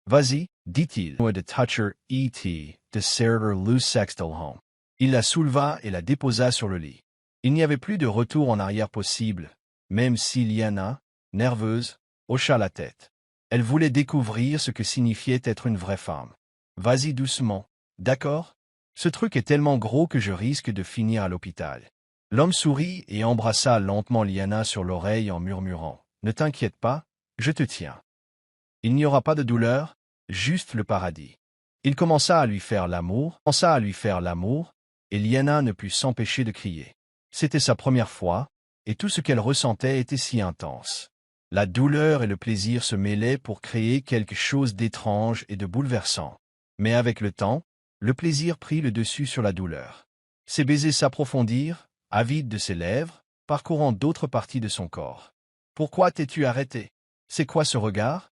Vas-y, dit-il. De toucher E.T. de serrer le sextal home. Il la souleva et la déposa sur le lit. Il n'y avait plus de retour en arrière possible, même si Lyanna, nerveuse, hocha la tête. Elle voulait découvrir ce que signifiait être une vraie femme. Vas-y doucement, d'accord? Ce truc est tellement gros que je risque de finir à l'hôpital. L'homme sourit et embrassa lentement Lyanna sur l'oreille en murmurant « Ne t'inquiète pas, je te tiens. Il n'y aura pas de douleur, juste le paradis. » Il commença à lui faire l'amour, et Lyanna ne put s'empêcher de crier. C'était sa première fois, et tout ce qu'elle ressentait était si intense. La douleur et le plaisir se mêlaient pour créer quelque chose d'étrange et de bouleversant. Mais avec le temps, le plaisir prit le dessus sur la douleur. Ses baisers s'approfondirent, avides de ses lèvres, parcourant d'autres parties de son corps. « Pourquoi t'es-tu arrêté? C'est quoi ce regard? »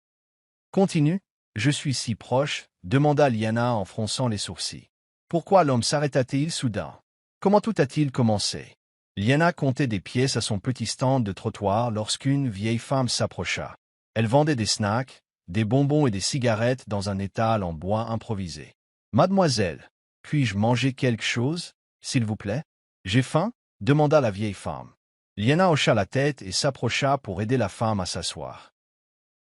« Continue, je suis si proche, » demanda Lyanna en fronçant les sourcils. Pourquoi l'homme s'arrêta-t-il soudain? Comment tout a-t-il commencé? Lyanna comptait des pièces à son petit stand de trottoir lorsqu'une vieille femme s'approcha. Elle vendait des snacks, des bonbons et des cigarettes dans un étal en bois improvisé. « Mademoiselle, puis-je manger quelque chose, s'il vous plaît? J'ai faim? » demanda la vieille femme. Lyanna hocha la tête et s'approcha pour aider la femme à s'asseoir.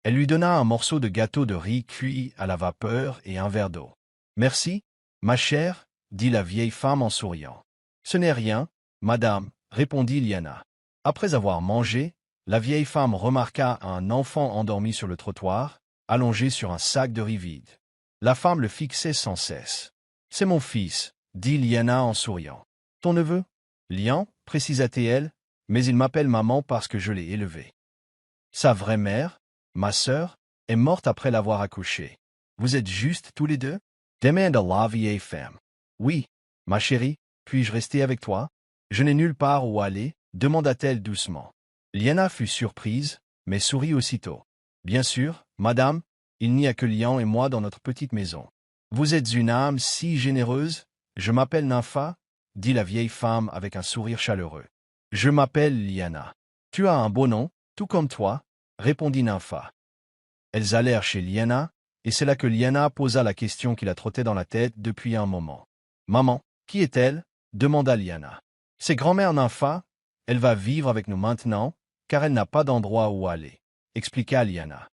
Elle lui donna un morceau de gâteau de riz cuit à la vapeur et un verre d'eau. « Merci, ma chère, » dit la vieille femme en souriant. « Ce n'est rien, madame, » répondit Lyanna. Après avoir mangé, la vieille femme remarqua un enfant endormi sur le trottoir, allongé sur un sac de riz vide. La femme le fixait sans cesse. « C'est mon fils, » dit Lyanna en souriant. « Ton neveu? » « Lian, précisa-t-elle, mais il m'appelle maman parce que je l'ai élevé. Sa vraie mère, ma sœur, est morte après l'avoir accouché. Vous êtes juste tous les deux? Demanda la vieille femme. Oui, ma chérie, puis-je rester avec toi? Je n'ai nulle part où aller, demanda-t-elle doucement. Lyanna fut surprise, mais sourit aussitôt. Bien sûr, madame, il n'y a que Lian et moi dans notre petite maison. Vous êtes une âme si généreuse. Je m'appelle Nympha, dit la vieille femme avec un sourire chaleureux. Je m'appelle Lyanna. Tu as un beau nom, tout comme toi, répondit Nympha. Elles allèrent chez Lyanna, et c'est là que Lyanna posa la question qui la trottait dans la tête depuis un moment. Maman, qui est-elle? Demanda Lyanna. C'est grand-mère Nympha, elle va vivre avec nous maintenant, car elle n'a pas d'endroit où aller, expliqua Lyanna.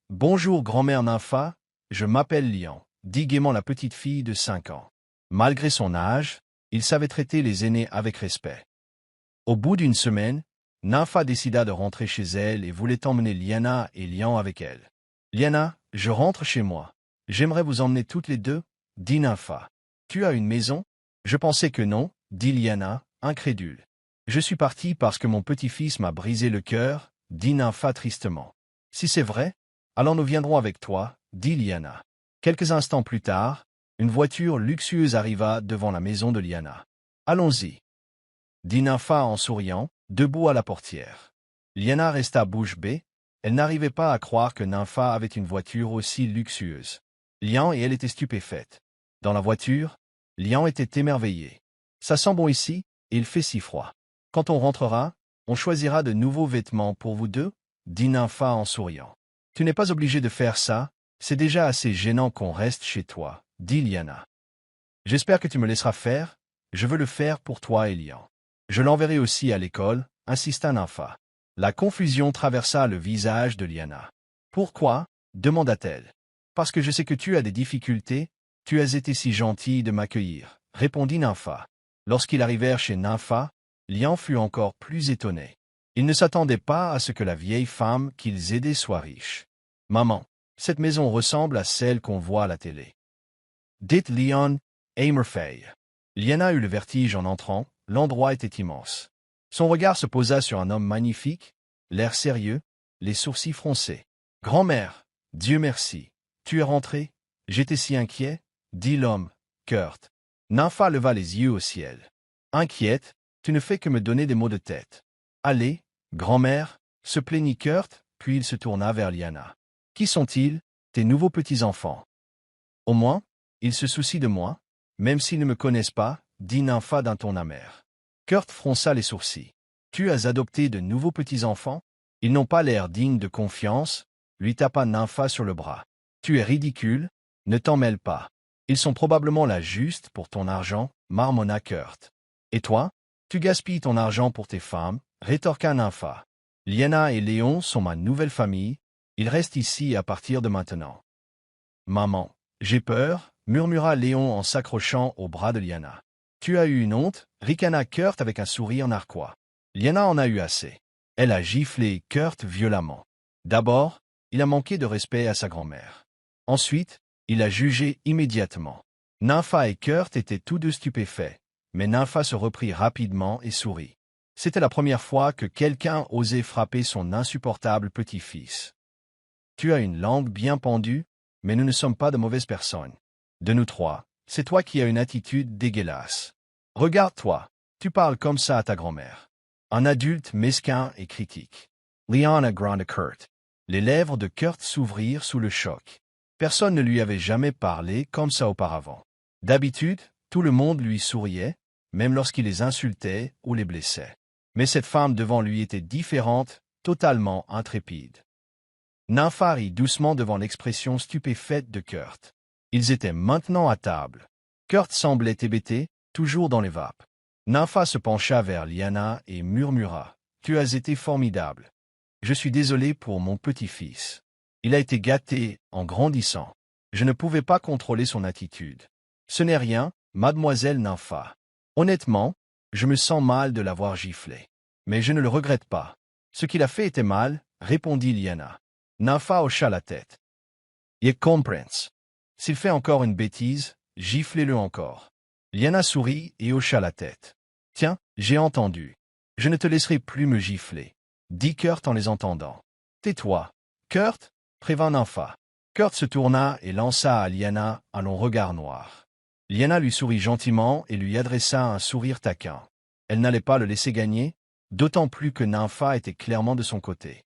Bonjour grand-mère Nympha, je m'appelle Lian, dit gaiement la petite fille de 5 ans. Malgré son âge, il savait traiter les aînés avec respect. Au bout d'une semaine, Nympha décida de rentrer chez elle et voulait emmener Lyanna et Lian avec elle. « Lyanna, je rentre chez moi. J'aimerais vous emmener toutes les deux, » dit Nympha. « Tu as une maison? » Je pensais que non, dit Lyanna, incrédule. « Je suis partie parce que mon petit-fils m'a brisé le cœur, » dit Nympha tristement. « Si c'est vrai, alors nous viendrons avec toi, » dit Lyanna. Quelques instants plus tard, une voiture luxueuse arriva devant la maison de Lyanna. « Allons-y, » dit Nympha en souriant, debout à la portière. Lyanna resta bouche bée, elle n'arrivait pas à croire que Nympha avait une voiture aussi luxueuse. Lian et elle étaient stupéfaites. Dans la voiture, Lian était émerveillé. « Ça sent bon ici, et il fait si froid. Quand on rentrera, on choisira de nouveaux vêtements pour vous deux, » dit Nympha en souriant. « Tu n'es pas obligé de faire ça, c'est déjà assez gênant qu'on reste chez toi, » dit Lyanna. « J'espère que tu me laisseras faire, je veux le faire pour toi et Lian. Je l'enverrai aussi à l'école, » insista Nympha. La confusion traversa le visage de Lyanna. « Pourquoi? » demanda-t-elle. « Parce que je sais que tu as des difficultés, tu as été si gentille de m'accueillir, » répondit Nympha. Lorsqu'ils arrivèrent chez Nympha, Lian fut encore plus étonné. Il ne s'attendait pas à ce que la vieille femme qu'ils aidaient soit riche. « Maman, cette maison ressemble à celle qu'on voit à la télé. » Dit Lian, Amerfay. Lyanna eut le vertige en entrant, l'endroit était immense. Son regard se posa sur un homme magnifique, l'air sérieux, les sourcils froncés. « Grand-mère, Dieu merci, tu es rentrée? J'étais si inquiet, » dit l'homme, Kurt. Nympha leva les yeux au ciel. « Inquiète, tu ne fais que me donner des maux de tête. »« Allez, grand-mère, » se plaignit Kurt, puis il se tourna vers Lyanna. « Qui sont-ils, tes nouveaux petits-enfants? »« Au moins, ils se soucient de moi, même s'ils ne me connaissent pas, » dit Nympha d'un ton amer. Kurt fronça les sourcils. « Tu as adopté de nouveaux petits-enfants? Ils n'ont pas l'air dignes de confiance, » lui tapa Nympha sur le bras. Tu es ridicule, ne t'en mêle pas. Ils sont probablement là juste pour ton argent, marmonna Kurt. Et toi? Tu gaspilles ton argent pour tes femmes, rétorqua Nympha. Lyanna et Léon sont ma nouvelle famille, ils restent ici à partir de maintenant. Maman, j'ai peur, murmura Léon en s'accrochant au bras de Lyanna. Tu as eu une honte, ricana Kurt avec un sourire narquois. Lyanna en a eu assez. Elle a giflé Kurt violemment. D'abord, il a manqué de respect à sa grand-mère. Ensuite, il l'a jugé immédiatement. Nympha et Kurt étaient tous deux stupéfaits, mais Nympha se reprit rapidement et sourit. C'était la première fois que quelqu'un osait frapper son insupportable petit-fils. Tu as une langue bien pendue, mais nous ne sommes pas de mauvaises personnes. De nous trois, c'est toi qui as une attitude dégueulasse. Regarde-toi, tu parles comme ça à ta grand-mère. Un adulte mesquin et critique. Lyanna gronda Kurt. Les lèvres de Kurt s'ouvrirent sous le choc. Personne ne lui avait jamais parlé comme ça auparavant. D'habitude, tout le monde lui souriait, même lorsqu'il les insultait ou les blessait. Mais cette femme devant lui était différente, totalement intrépide. Nympha rit doucement devant l'expression stupéfaite de Kurt. Ils étaient maintenant à table. Kurt semblait hébété, toujours dans les vapes. Nympha se pencha vers Lyanna et murmura « Tu as été formidable. Je suis désolé pour mon petit-fils. Il a été gâté en grandissant. Je ne pouvais pas contrôler son attitude. Ce n'est rien, mademoiselle Nympha. Honnêtement, je me sens mal de l'avoir giflé. Mais je ne le regrette pas. Ce qu'il a fait était mal, répondit Lyanna. Nympha hocha la tête. Je comprends. S'il fait encore une bêtise, giflez-le encore. Lyanna sourit et hocha la tête. Tiens, j'ai entendu. Je ne te laisserai plus me gifler, dit Kurt en les entendant. Tais-toi, Kurt, prévint Nympha. Kurt se tourna et lança à Lyanna un long regard noir. Lyanna lui sourit gentiment et lui adressa un sourire taquin. Elle n'allait pas le laisser gagner, d'autant plus que Nympha était clairement de son côté.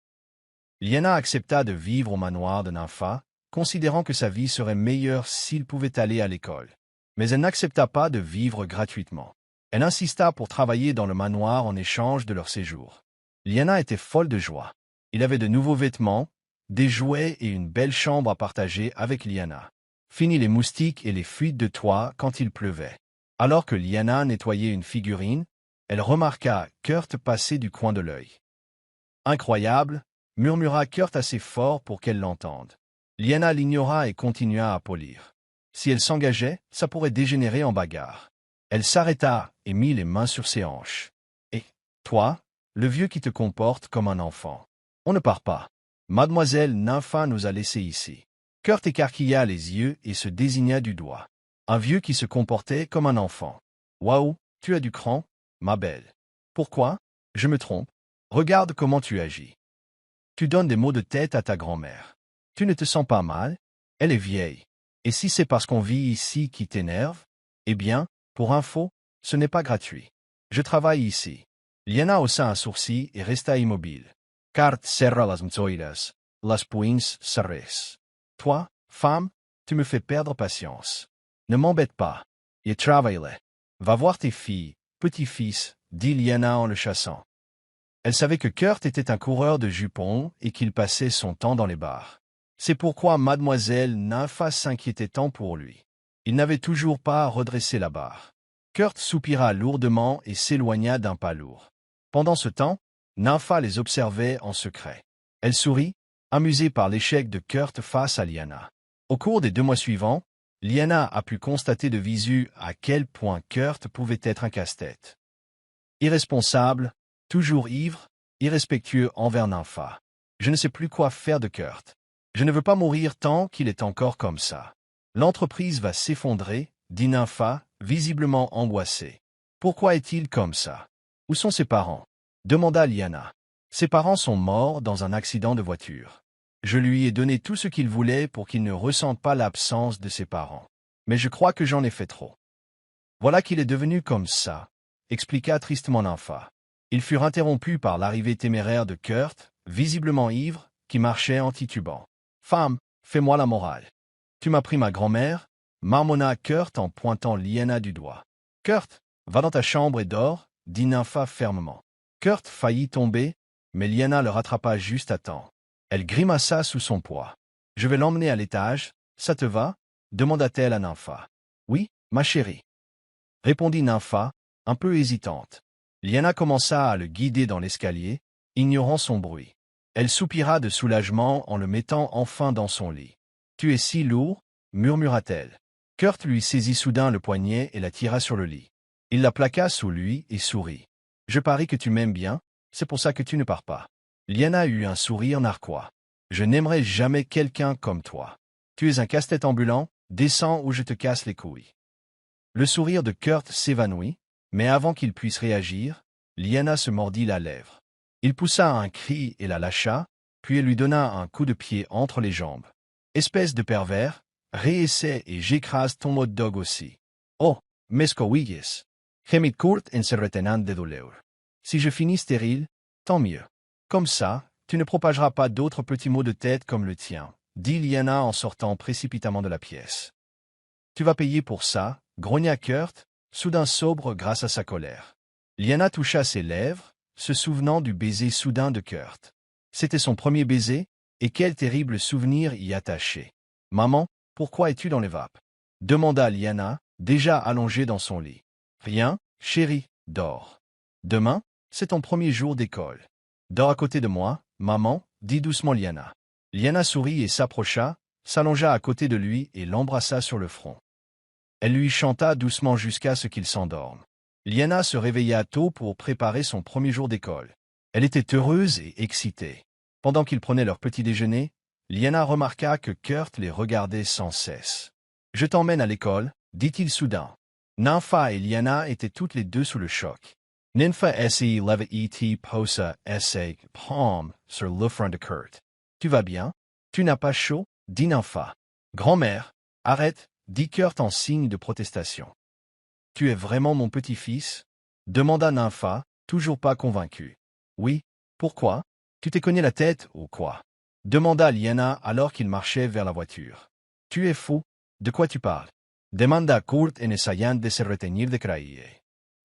Lyanna accepta de vivre au manoir de Nympha, considérant que sa vie serait meilleure s'il pouvait aller à l'école. Mais elle n'accepta pas de vivre gratuitement. Elle insista pour travailler dans le manoir en échange de leur séjour. Lyanna était folle de joie. Il avait de nouveaux vêtements, des jouets et une belle chambre à partager avec Lyanna. Fini les moustiques et les fuites de toit quand il pleuvait. Alors que Lyanna nettoyait une figurine, elle remarqua Kurt passer du coin de l'œil. Incroyable, murmura Kurt assez fort pour qu'elle l'entende. Lyanna l'ignora et continua à polir. Si elle s'engageait, ça pourrait dégénérer en bagarre. Elle s'arrêta et mit les mains sur ses hanches. Et, toi, le vieux qui te comporte comme un enfant. On ne part pas. Mademoiselle Nympha nous a laissés ici. Kurt écarquilla les yeux et se désigna du doigt. Un vieux qui se comportait comme un enfant. Waouh, tu as du cran, ma belle. Pourquoi? Je me trompe. Regarde comment tu agis. Tu donnes des maux de tête à ta grand-mère. Tu ne te sens pas mal? Elle est vieille. Et si c'est parce qu'on vit ici qui t'énerve? Eh bien, pour info, ce n'est pas gratuit. Je travaille ici. Lyanna haussa un sourcil et resta immobile. Kurt serra las mzoiras, las puins cerrées. Toi, femme, tu me fais perdre patience. Ne m'embête pas. Je travaillerai. Va voir tes filles, petit-fils, dit Lyanna en le chassant. Elle savait que Kurt était un coureur de jupons et qu'il passait son temps dans les bars. C'est pourquoi mademoiselle Nympha s'inquiétait tant pour lui. Il n'avait toujours pas redressé la barre. Kurt soupira lourdement et s'éloigna d'un pas lourd. Pendant ce temps, Nympha les observait en secret. Elle sourit, amusée par l'échec de Kurt face à Lyanna. Au cours des 2 mois suivants, Lyanna a pu constater de visu à quel point Kurt pouvait être un casse-tête. Irresponsable, toujours ivre, irrespectueux envers Nympha. Je ne sais plus quoi faire de Kurt. Je ne veux pas mourir tant qu'il est encore comme ça. L'entreprise va s'effondrer, dit Nympha, visiblement angoissée. Pourquoi est-il comme ça? Où sont ses parents? Demanda Lyanna. Ses parents sont morts dans un accident de voiture. Je lui ai donné tout ce qu'il voulait pour qu'il ne ressente pas l'absence de ses parents. Mais je crois que j'en ai fait trop. Voilà qu'il est devenu comme ça, expliqua tristement Nympha. Ils furent interrompus par l'arrivée téméraire de Kurt, visiblement ivre, qui marchait en titubant. Femme, fais-moi la morale. Tu m'as pris ma grand-mère, marmonna Kurt en pointant Lyanna du doigt. Kurt, va dans ta chambre et dors, dit Nympha fermement. Kurt faillit tomber, mais Lyanna le rattrapa juste à temps. Elle grimaça sous son poids. Je vais l'emmener à l'étage, ça te va? Demanda-t-elle à Nympha. Oui, ma chérie. Répondit Nympha, un peu hésitante. Liana commença à le guider dans l'escalier, ignorant son bruit. Elle soupira de soulagement en le mettant enfin dans son lit. Tu es si lourd, murmura-t-elle. Kurt lui saisit soudain le poignet et la tira sur le lit. Il la plaqua sous lui et sourit. Je parie que tu m'aimes bien, c'est pour ça que tu ne pars pas. Liana eut un sourire narquois. Je n'aimerai jamais quelqu'un comme toi. Tu es un casse-tête ambulant, descends ou je te casse les couilles. Le sourire de Kurt s'évanouit, mais avant qu'il puisse réagir, Liana se mordit la lèvre. Il poussa un cri et la lâcha, puis elle lui donna un coup de pied entre les jambes. Espèce de pervers, réessaie et j'écrase ton hot dog aussi. Oh, mescoilles. Gemit Kurt en se retenant de douleur. Si je finis stérile, tant mieux. Comme ça, tu ne propageras pas d'autres petits maux de tête comme le tien, dit Liana en sortant précipitamment de la pièce. Tu vas payer pour ça, grogna Kurt, soudain sobre grâce à sa colère. Liana toucha ses lèvres, se souvenant du baiser soudain de Kurt. C'était son premier baiser, et quel terrible souvenir y attachait. « Maman, pourquoi es-tu dans les vapes ?» demanda Liana, déjà allongée dans son lit. « Rien, chérie, dors. Demain, c'est ton premier jour d'école. Dors à côté de moi, maman, dit doucement Liana. » Liana sourit et s'approcha, s'allongea à côté de lui et l'embrassa sur le front. Elle lui chanta doucement jusqu'à ce qu'il s'endorme. Liana se réveilla tôt pour préparer son premier jour d'école. Elle était heureuse et excitée. Pendant qu'ils prenaient leur petit déjeuner, Liana remarqua que Kurt les regardait sans cesse. « Je t'emmène à l'école, dit-il soudain. Nympha et Liana étaient toutes les deux sous le choc. Nympha essayait leva et posa essaye palm sur le front de Kurt. « Tu vas bien? Tu n'as pas chaud? » dit Nympha. « Grand-mère, arrête, » dit Kurt en signe de protestation. « Tu es vraiment mon petit-fils » demanda Nympha, toujours pas convaincue. « Oui, pourquoi? Tu t'es cogné la tête ou quoi ?» demanda Liana alors qu'il marchait vers la voiture. « Tu es fou? De quoi tu parles ?» demanda Kurt en essayant de se retenir de crier.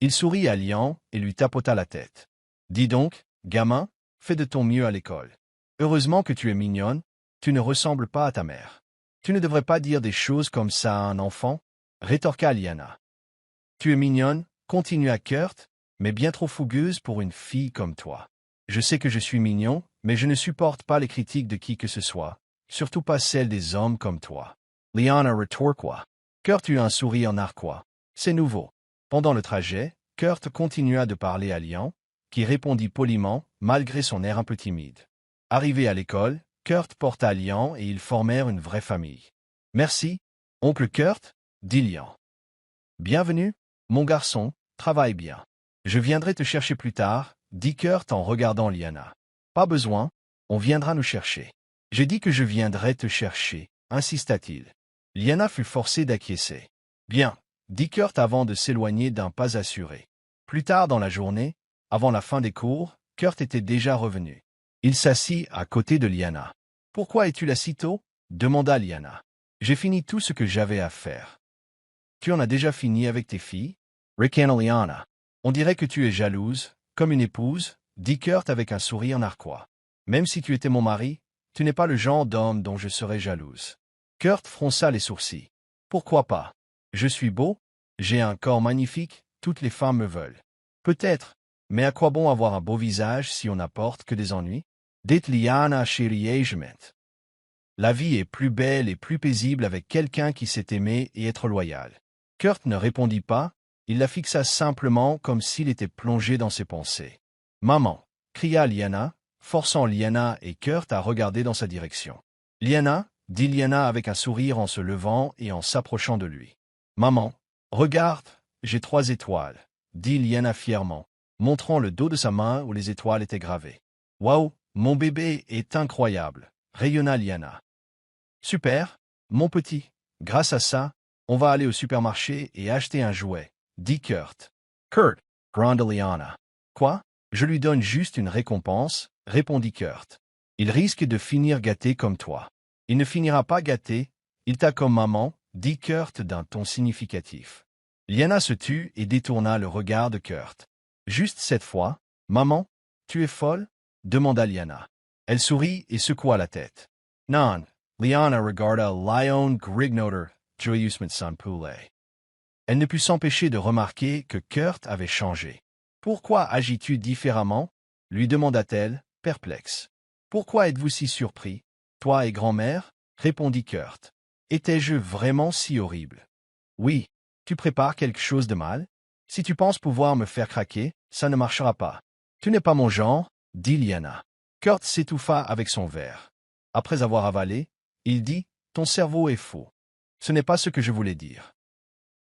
Il sourit à Lian et lui tapota la tête. « Dis donc, gamin, fais de ton mieux à l'école. Heureusement que tu es mignonne, tu ne ressembles pas à ta mère. Tu ne devrais pas dire des choses comme ça à un enfant, » rétorqua Liana. « Tu es mignonne, continua Kurt, mais bien trop fougueuse pour une fille comme toi. Je sais que je suis mignon, mais je ne supporte pas les critiques de qui que ce soit, surtout pas celles des hommes comme toi. » Liana retorqua. Kurt eut un sourire narquois. C'est nouveau. Pendant le trajet, Kurt continua de parler à Lian, qui répondit poliment, malgré son air un peu timide. Arrivé à l'école, Kurt porta Lian et ils formèrent une vraie famille. « Merci, oncle Kurt, » dit Lian. « Bienvenue, mon garçon, travaille bien. Je viendrai te chercher plus tard, » dit Kurt en regardant Liana. « Pas besoin, on viendra nous chercher. »« J'ai dit que je viendrais te chercher, » insista-t-il. Liana fut forcée d'acquiescer. « Bien, » dit Kurt avant de s'éloigner d'un pas assuré. Plus tard dans la journée, avant la fin des cours, Kurt était déjà revenu. Il s'assit à côté de Liana. « Pourquoi es-tu là si tôt ?» demanda Liana. « J'ai fini tout ce que j'avais à faire. »« Tu en as déjà fini avec tes filles ?» ricana Liana. « On dirait que tu es jalouse, comme une épouse, » dit Kurt avec un sourire narquois. « Même si tu étais mon mari, tu n'es pas le genre d'homme dont je serais jalouse. » Kurt fronça les sourcils. « Pourquoi pas? Je suis beau, j'ai un corps magnifique, toutes les femmes me veulent. Peut-être, mais à quoi bon avoir un beau visage si on n'apporte que des ennuis? » Dit Liana chérieusement. La vie est plus belle et plus paisible avec quelqu'un qui sait aimer et être loyal. Kurt ne répondit pas, il la fixa simplement comme s'il était plongé dans ses pensées. « Maman !» cria Liana, forçant Liana et Kurt à regarder dans sa direction. « Liana !» dit Liana avec un sourire en se levant et en s'approchant de lui. « Maman, regarde, j'ai 3 étoiles, » dit Liana fièrement, montrant le dos de sa main où les étoiles étaient gravées. « Waouh, mon bébé est incroyable !» rayonna Liana. « Super, mon petit, grâce à ça, on va aller au supermarché et acheter un jouet, » dit Kurt. « Kurt, » gronda Liana. « Quoi? Je lui donne juste une récompense, » répondit Kurt. « Il risque de finir gâté comme toi. » « Il ne finira pas gâté, il t'a comme maman, » dit Kurt d'un ton significatif. Liana se tut et détourna le regard de Kurt. « Juste cette fois, maman, tu es folle ?» demanda Liana. Elle sourit et secoua la tête. « Non, Liana regarda Lion Grignoter joyeusement sans poulet. Elle ne put s'empêcher de remarquer que Kurt avait changé. « Pourquoi agis-tu différemment » lui demanda-t-elle, perplexe. « Pourquoi êtes-vous si surpris, toi et grand-mère » répondit Kurt. « Étais-je vraiment si horrible ?»« Oui, tu prépares quelque chose de mal. Si tu penses pouvoir me faire craquer, ça ne marchera pas. Tu n'es pas mon genre, » dit Liana. Kurt s'étouffa avec son verre. Après avoir avalé, il dit « Ton cerveau est faux. Ce n'est pas ce que je voulais dire. »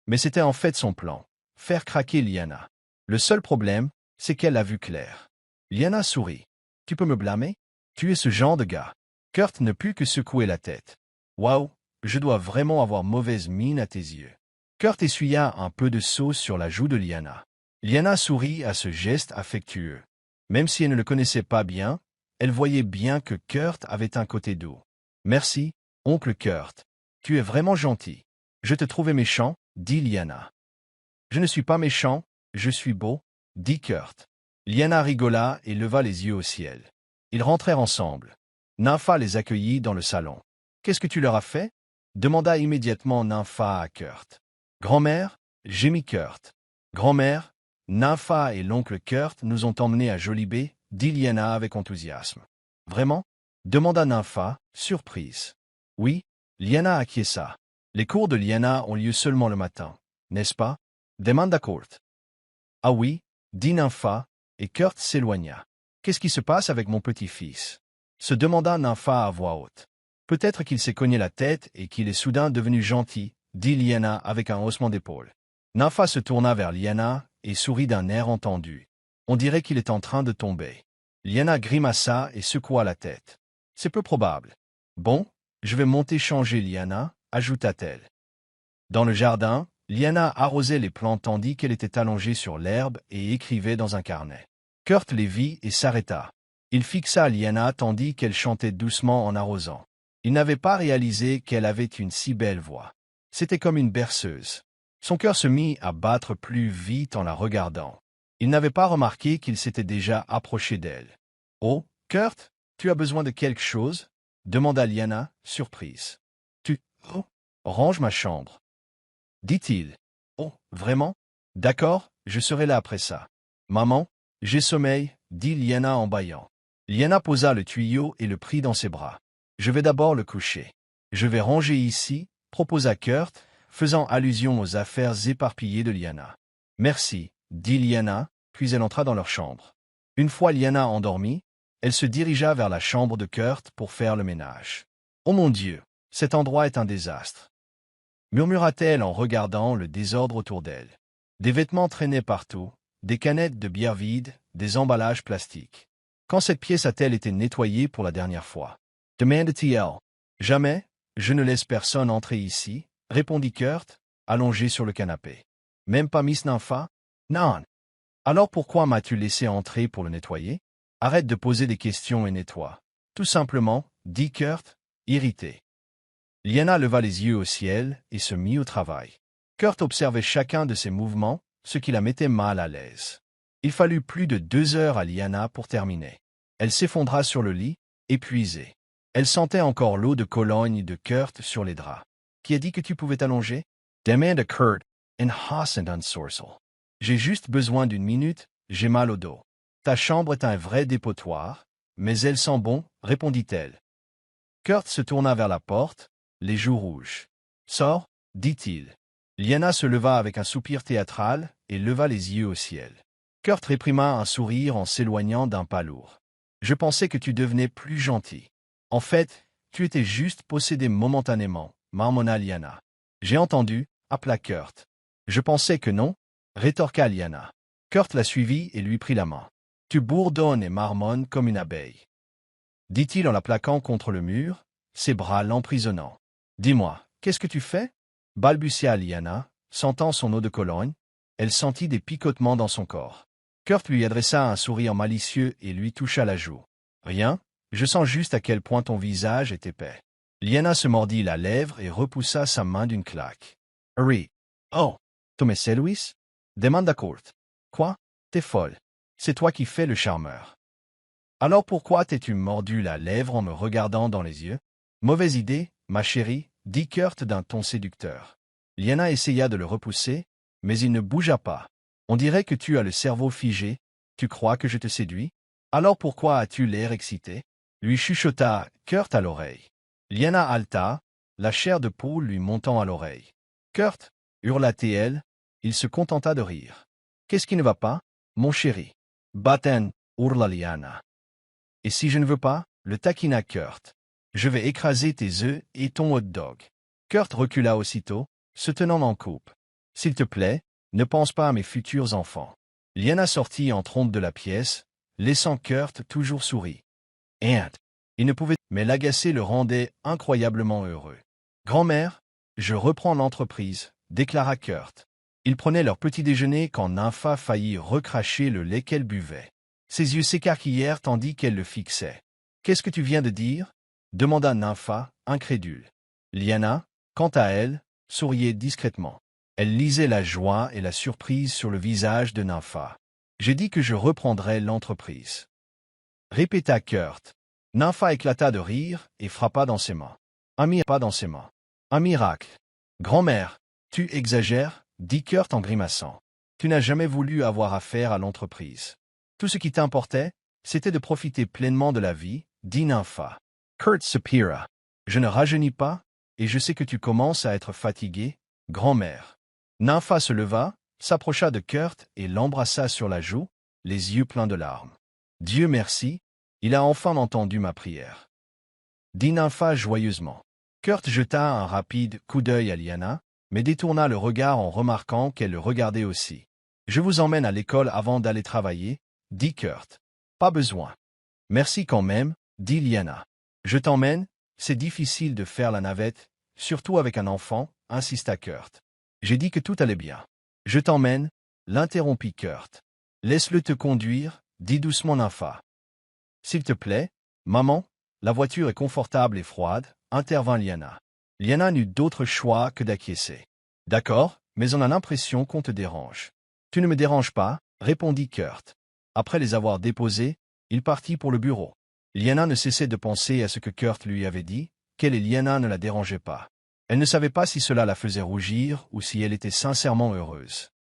Mais c'était en fait son plan, faire craquer Liana. Le seul problème, c'est qu'elle a vu clair. Liana sourit. « Tu peux me blâmer? Tu es ce genre de gars. » Kurt ne put que secouer la tête. « Waouh, je dois vraiment avoir mauvaise mine à tes yeux. » Kurt essuya un peu de sauce sur la joue de Liana. Liana sourit à ce geste affectueux. Même si elle ne le connaissait pas bien, elle voyait bien que Kurt avait un côté doux. « Merci, oncle Kurt. Tu es vraiment gentil. Je te trouvais méchant, » dit Liana. « Je ne suis pas méchant, je suis beau, » dit Kurt. Liana rigola et leva les yeux au ciel. Ils rentrèrent ensemble. Nympha les accueillit dans le salon. « Qu'est-ce que tu leur as fait » demanda immédiatement Nympha à Kurt. « Grand-mère, gémit Kurt. Grand-mère, Nympha et l'oncle Kurt nous ont emmenés à Jolibé, dit Liana avec enthousiasme. « Vraiment » demanda Nympha, surprise. « Oui, Liana acquiesça. Les cours de Liana ont lieu seulement le matin, n'est-ce pas demanda Kurt. « Ah oui, dit Nympha, et Kurt s'éloigna. « Qu'est-ce qui se passe avec mon petit-fils » se demanda Nympha à voix haute. « Peut-être qu'il s'est cogné la tête et qu'il est soudain devenu gentil, dit Liana avec un haussement d'épaule. Nympha se tourna vers Liana et sourit d'un air entendu. On dirait qu'il est en train de tomber. Liana grimaça et secoua la tête. C'est peu probable. Bon, je vais monter changer Liana, ajouta-t-elle. Dans le jardin, Liana arrosait les plantes tandis qu'elle était allongée sur l'herbe et écrivait dans un carnet. Kurt les vit et s'arrêta. Il fixa Liana tandis qu'elle chantait doucement en arrosant. Il n'avait pas réalisé qu'elle avait une si belle voix. C'était comme une berceuse. Son cœur se mit à battre plus vite en la regardant. Il n'avait pas remarqué qu'il s'était déjà approché d'elle. « Oh, Kurt, tu as besoin de quelque chose ?» demanda Liana, surprise. « Oh, range ma chambre. » dit-il. « Oh, vraiment? D'accord, je serai là après ça. »« Maman, j'ai sommeil, » dit Liana en bâillant. Liana posa le tuyau et le prit dans ses bras. « Je vais d'abord le coucher. Je vais ranger ici, » proposa Kurt, faisant allusion aux affaires éparpillées de Liana. « Merci, » dit Liana, puis elle entra dans leur chambre. Une fois Liana endormie, elle se dirigea vers la chambre de Kurt pour faire le ménage. « Oh mon Dieu, cet endroit est un désastre !» murmura-t-elle en regardant le désordre autour d'elle. Des vêtements traînaient partout, des canettes de bière vides, des emballages plastiques. Quand cette pièce a-t-elle été nettoyée pour la dernière fois demanda-t-elle. Jamais, je ne laisse personne entrer ici, répondit Kurt, allongé sur le canapé. Même pas Miss Nympha? Non. Alors pourquoi m'as-tu laissé entrer pour le nettoyer? Arrête de poser des questions et nettoie. Tout simplement, dit Kurt, irrité. Liana leva les yeux au ciel et se mit au travail. Kurt observait chacun de ses mouvements, ce qui la mettait mal à l'aise. Il fallut plus de 2 heures à Liana pour terminer. Elle s'effondra sur le lit, épuisée. Elle sentait encore l'eau de Cologne de Kurt sur les draps. « Qui a dit que tu pouvais t'allonger » demanda Kurt, en hassant un sourcil. « J'ai juste besoin d'une minute, j'ai mal au dos. »« Ta chambre est un vrai dépotoir, mais elle sent bon, » répondit-elle. Kurt se tourna vers la porte, les joues rouges. « Sors, » dit-il. Liana se leva avec un soupir théâtral et leva les yeux au ciel. Kurt réprima un sourire en s'éloignant d'un pas lourd. « Je pensais que tu devenais plus gentil. En fait, tu étais juste possédé momentanément, » marmonna Liana. « J'ai entendu, » appela Kurt. « Je pensais que non, » rétorqua Liana. Kurt la suivit et lui prit la main. « Tu bourdonnes et marmonnes comme une abeille, » dit-il en la plaquant contre le mur, ses bras l'emprisonnant. « Dis-moi, qu'est-ce que tu fais » balbutia Liana, sentant son eau de Cologne. Elle sentit des picotements dans son corps. Kurt lui adressa un sourire malicieux et lui toucha la joue. « Rien, je sens juste à quel point ton visage est épais. » Liana se mordit la lèvre et repoussa sa main d'une claque. « Hurry. »« Oh, Thomas Louis » demanda Kurt. « Quoi? T'es folle. C'est toi qui fais le charmeur. » « Alors pourquoi t'es-tu mordu la lèvre en me regardant dans les yeux » Mauvaise idée, ma chérie, dit Kurt d'un ton séducteur. Liana essaya de le repousser, mais il ne bougea pas. On dirait que tu as le cerveau figé. Tu crois que je te séduis? Alors pourquoi as-tu l'air excité? Lui chuchota Kurt à l'oreille. Liana halta, la chair de poule lui montant à l'oreille. Kurt, hurla-t-elle, il se contenta de rire. Qu'est-ce qui ne va pas, mon chéri? Batten, hurla Liana. Et si je ne veux pas, le taquina Kurt. Je vais écraser tes œufs et ton hot dog. Kurt recula aussitôt, se tenant en coupe. S'il te plaît, ne pense pas à mes futurs enfants. Liana sortit en trompe de la pièce, laissant Kurt toujours sourire. Il ne pouvait, mais l'agacer le rendait incroyablement heureux. Grand-mère, je reprends l'entreprise, déclara Kurt. Ils prenaient leur petit déjeuner quand Nympha faillit recracher le lait qu'elle buvait. Ses yeux s'écarquillèrent tandis qu'elle le fixait. Qu'est-ce que tu viens de dire? Demanda Nympha, incrédule. Liana, quant à elle, souriait discrètement. Elle lisait la joie et la surprise sur le visage de Nympha. J'ai dit que je reprendrais l'entreprise. Répéta Kurt. Nympha éclata de rire et frappa dans ses mains. Un miracle. Grand-mère, tu exagères, dit Kurt en grimaçant. Tu n'as jamais voulu avoir affaire à l'entreprise. Tout ce qui t'importait, c'était de profiter pleinement de la vie, dit Nympha. Kurt soupira. Je ne rajeunis pas, et je sais que tu commences à être fatigué, grand-mère. Nympha se leva, s'approcha de Kurt et l'embrassa sur la joue, les yeux pleins de larmes. Dieu merci, il a enfin entendu ma prière. Dit Nympha joyeusement. Kurt jeta un rapide coup d'œil à Liana, mais détourna le regard en remarquant qu'elle le regardait aussi. Je vous emmène à l'école avant d'aller travailler, dit Kurt. Pas besoin. Merci quand même, dit Liana. Je t'emmène, c'est difficile de faire la navette, surtout avec un enfant, insista Kurt. J'ai dit que tout allait bien. Je t'emmène, l'interrompit Kurt. Laisse-le te conduire, dit doucement Nympha. S'il te plaît, maman, la voiture est confortable et froide, intervint Liana. Liana n'eut d'autre choix que d'acquiescer. D'accord, mais on a l'impression qu'on te dérange. Tu ne me déranges pas, répondit Kurt. Après les avoir déposés, il partit pour le bureau. Liana ne cessait de penser à ce que Kurt lui avait dit, qu'elle et Liana ne la dérangeaient pas. Elle ne savait pas si cela la faisait rougir ou si elle était sincèrement heureuse.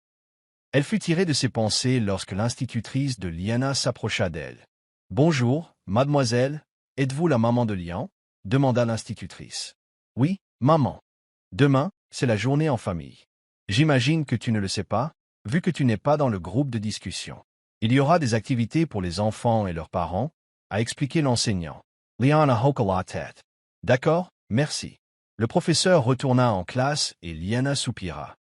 Elle fut tirée de ses pensées lorsque l'institutrice de Liana s'approcha d'elle. « Bonjour, mademoiselle, êtes-vous la maman de Lian ?» demanda l'institutrice. « Oui, maman. Demain, c'est la journée en famille. J'imagine que tu ne le sais pas, vu que tu n'es pas dans le groupe de discussion. Il y aura des activités pour les enfants et leurs parents, a expliqué l'enseignant. Liana hocha la tête. D'accord, merci. Le professeur retourna en classe et Liana soupira.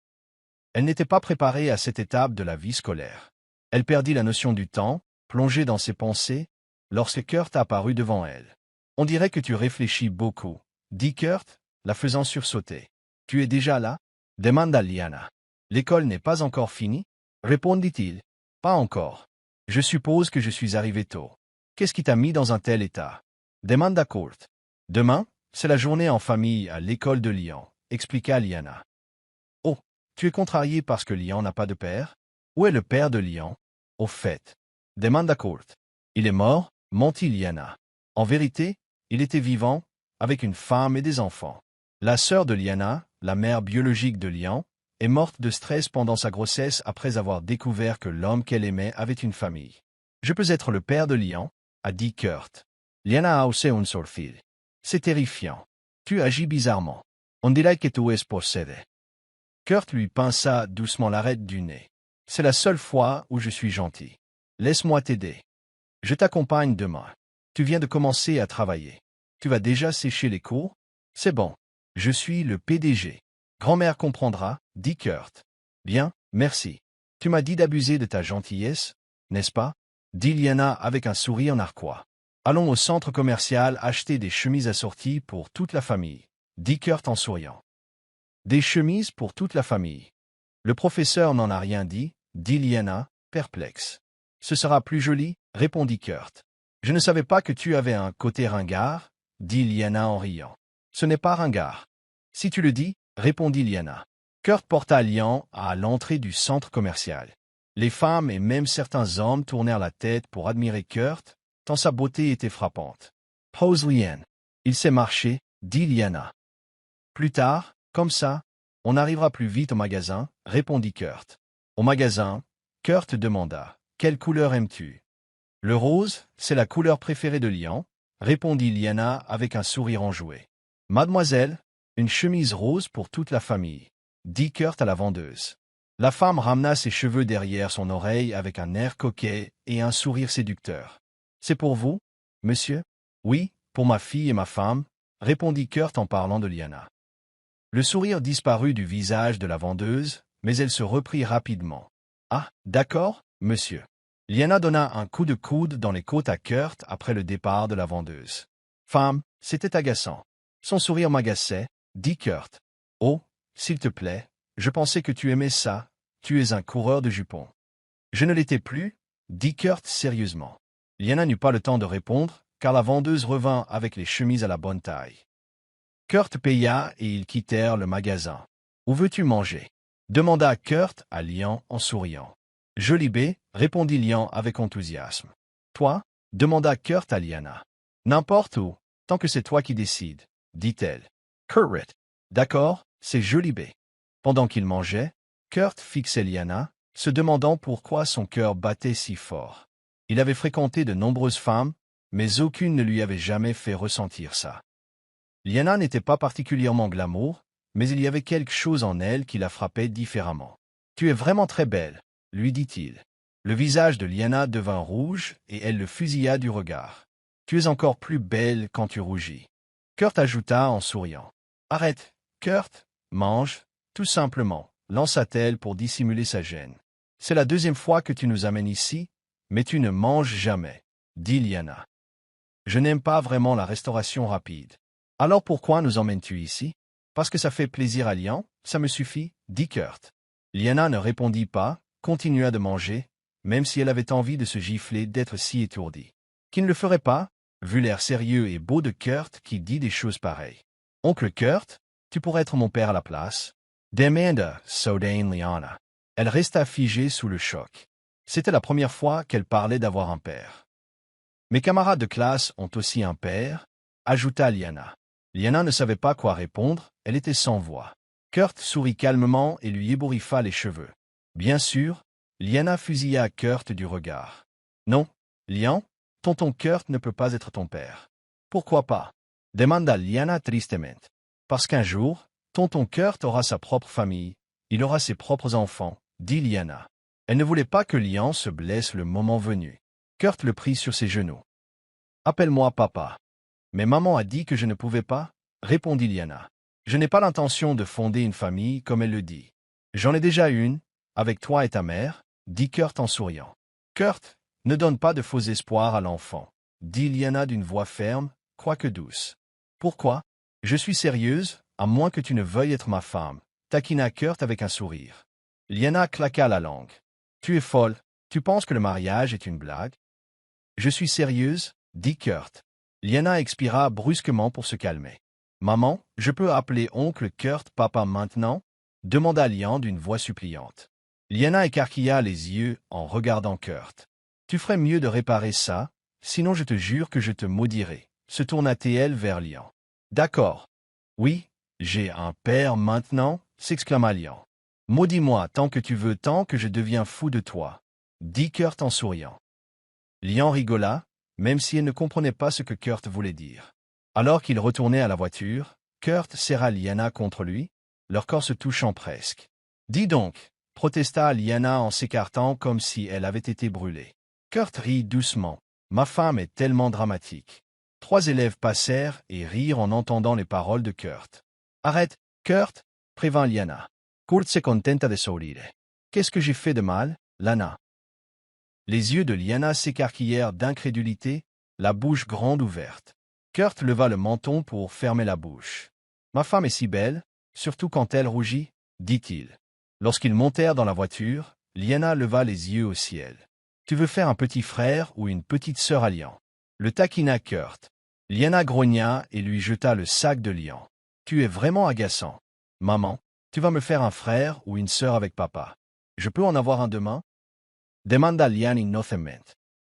Elle n'était pas préparée à cette étape de la vie scolaire. Elle perdit la notion du temps, plongée dans ses pensées, lorsque Kurt apparut devant elle. On dirait que tu réfléchis beaucoup, dit Kurt, la faisant sursauter. Tu es déjà là? Demanda Liana. L'école n'est pas encore finie? Répondit-il. Pas encore. Je suppose que je suis arrivé tôt. Qu'est-ce qui t'a mis dans un tel état? Demanda Kurt. Demain, c'est la journée en famille à l'école de Lian, expliqua Liana. Oh, tu es contrarié parce que Lian n'a pas de père? Où est le père de Lian? Au fait. Demanda Kurt. Il est mort, mentit Liana. En vérité, il était vivant, avec une femme et des enfants. La sœur de Liana, la mère biologique de Lian, est morte de stress pendant sa grossesse après avoir découvert que l'homme qu'elle aimait avait une famille. Je peux être le père de Lian, a dit Kurt. Liana a haussé un sourcil. C'est terrifiant. Tu agis bizarrement. On dirait que tu es possédé. Kurt lui pinça doucement l'arête du nez. C'est la seule fois où je suis gentil. Laisse-moi t'aider. Je t'accompagne demain. Tu viens de commencer à travailler. Tu vas déjà sécher les cours? C'est bon. Je suis le PDG. Grand-mère comprendra, dit Kurt. Bien, merci. Tu m'as dit d'abuser de ta gentillesse, n'est-ce pas? Dit Liana avec un sourire narquois. Allons au centre commercial acheter des chemises assorties pour toute la famille, dit Kurt en souriant. Des chemises pour toute la famille. Le professeur n'en a rien dit, dit Liana, perplexe. Ce sera plus joli, répondit Kurt. Je ne savais pas que tu avais un côté ringard, dit Liana en riant. Ce n'est pas ringard. Si tu le dis, répondit Liana. Kurt porta Lian à l'entrée du centre commercial. Les femmes et même certains hommes tournèrent la tête pour admirer Kurt, tant sa beauté était frappante. Pose Lian. Il sait marcher, dit Liana. Plus tard, comme ça, on arrivera plus vite au magasin, répondit Kurt. Au magasin, Kurt demanda. Quelle couleur aimes-tu? Le rose, c'est la couleur préférée de Lian, répondit Liana avec un sourire enjoué. Mademoiselle, une chemise rose pour toute la famille, dit Kurt à la vendeuse. La femme ramena ses cheveux derrière son oreille avec un air coquet et un sourire séducteur. C'est pour vous, monsieur? Oui, pour ma fille et ma femme, répondit Kurt en parlant de Liana. Le sourire disparut du visage de la vendeuse, mais elle se reprit rapidement. Ah, d'accord, monsieur. Liana donna un coup de coude dans les côtes à Kurt après le départ de la vendeuse. Femme, c'était agaçant. Son sourire m'agaçait, dit Kurt. Oh, s'il te plaît, je pensais que tu aimais ça, tu es un coureur de jupons. Je ne l'étais plus, dit Kurt sérieusement. Liana n'eut pas le temps de répondre, car la vendeuse revint avec les chemises à la bonne taille. Kurt paya et ils quittèrent le magasin. Où veux-tu manger? Demanda Kurt à Lian en souriant. Jolibé, répondit Lian avec enthousiasme. Toi? Demanda Kurt à Liana. N'importe où, tant que c'est toi qui décides, dit-elle. Kurt. D'accord, c'est Jolibé. Pendant qu'il mangeait, Kurt fixait Liana, se demandant pourquoi son cœur battait si fort. Il avait fréquenté de nombreuses femmes, mais aucune ne lui avait jamais fait ressentir ça. Liana n'était pas particulièrement glamour, mais il y avait quelque chose en elle qui la frappait différemment. Tu es vraiment très belle, lui dit-il. Le visage de Liana devint rouge et elle le fusilla du regard. Tu es encore plus belle quand tu rougis. Kurt ajouta en souriant. Arrête, Kurt, mange, tout simplement, lança-t-elle pour dissimuler sa gêne. C'est la deuxième fois que tu nous amènes ici, mais tu ne manges jamais, dit Liana. Je n'aime pas vraiment la restauration rapide. Alors pourquoi nous emmènes-tu ici? Parce que ça fait plaisir à Lian, ça me suffit, dit Kurt. Liana ne répondit pas, continua de manger, même si elle avait envie de se gifler d'être si étourdie. Qui ne le ferait pas, vu l'air sérieux et beau de Kurt qui dit des choses pareilles. Oncle Kurt, tu pourrais être mon père à la place? Demanda soudain Liana. Elle resta figée sous le choc. C'était la première fois qu'elle parlait d'avoir un père. Mes camarades de classe ont aussi un père, ajouta Liana. Liana ne savait pas quoi répondre, elle était sans voix. Kurt sourit calmement et lui ébouriffa les cheveux. Bien sûr, Liana fusilla Kurt du regard. Non, Lian, tonton Kurt ne peut pas être ton père. Pourquoi pas? Demanda Liana tristement. Parce qu'un jour, tonton Kurt aura sa propre famille, il aura ses propres enfants, dit Liana. Elle ne voulait pas que Lian se blesse le moment venu. Kurt le prit sur ses genoux. Appelle-moi papa. Mais maman a dit que je ne pouvais pas, répondit Liana. Je n'ai pas l'intention de fonder une famille comme elle le dit. J'en ai déjà une, avec toi et ta mère, dit Kurt en souriant. Kurt, ne donne pas de faux espoirs à l'enfant, dit Liana d'une voix ferme, quoique douce. Pourquoi? Je suis sérieuse, à moins que tu ne veuilles être ma femme, taquina Kurt avec un sourire. Liana claqua la langue. Tu es folle, tu penses que le mariage est une blague? Je suis sérieuse, dit Kurt. Liana expira brusquement pour se calmer. Maman, je peux appeler oncle Kurt papa maintenant? Demanda Lian d'une voix suppliante. Liana écarquilla les yeux en regardant Kurt. Tu ferais mieux de réparer ça, sinon je te jure que je te maudirai, se tourna-t-elle vers Lian. D'accord. Oui, j'ai un père maintenant, s'exclama Lian. Maudis-moi tant que tu veux, tant que je deviens fou de toi, dit Kurt en souriant. Lian rigola, même si elle ne comprenait pas ce que Kurt voulait dire. Alors qu'il retournait à la voiture, Kurt serra Liana contre lui, leur corps se touchant presque. Dis donc, protesta Liana en s'écartant comme si elle avait été brûlée. Kurt rit doucement. Ma femme est tellement dramatique. 3 élèves passèrent et rirent en entendant les paroles de Kurt. Arrête, Kurt, prévint Liana. Kurt se contenta de sourire. Qu'est-ce que j'ai fait de mal, Lana? Les yeux de Liana s'écarquillèrent d'incrédulité, la bouche grande ouverte. Kurt leva le menton pour fermer la bouche. Ma femme est si belle, surtout quand elle rougit, dit-il. Lorsqu'ils montèrent dans la voiture, Liana leva les yeux au ciel. Tu veux faire un petit frère ou une petite sœur à Lian? Le taquina Kurt. Liana grogna et lui jeta le sac de Lian. Tu es vraiment agaçant. Maman, tu vas me faire un frère ou une sœur avec papa. Je peux en avoir un demain? Demanda Lian innocemment.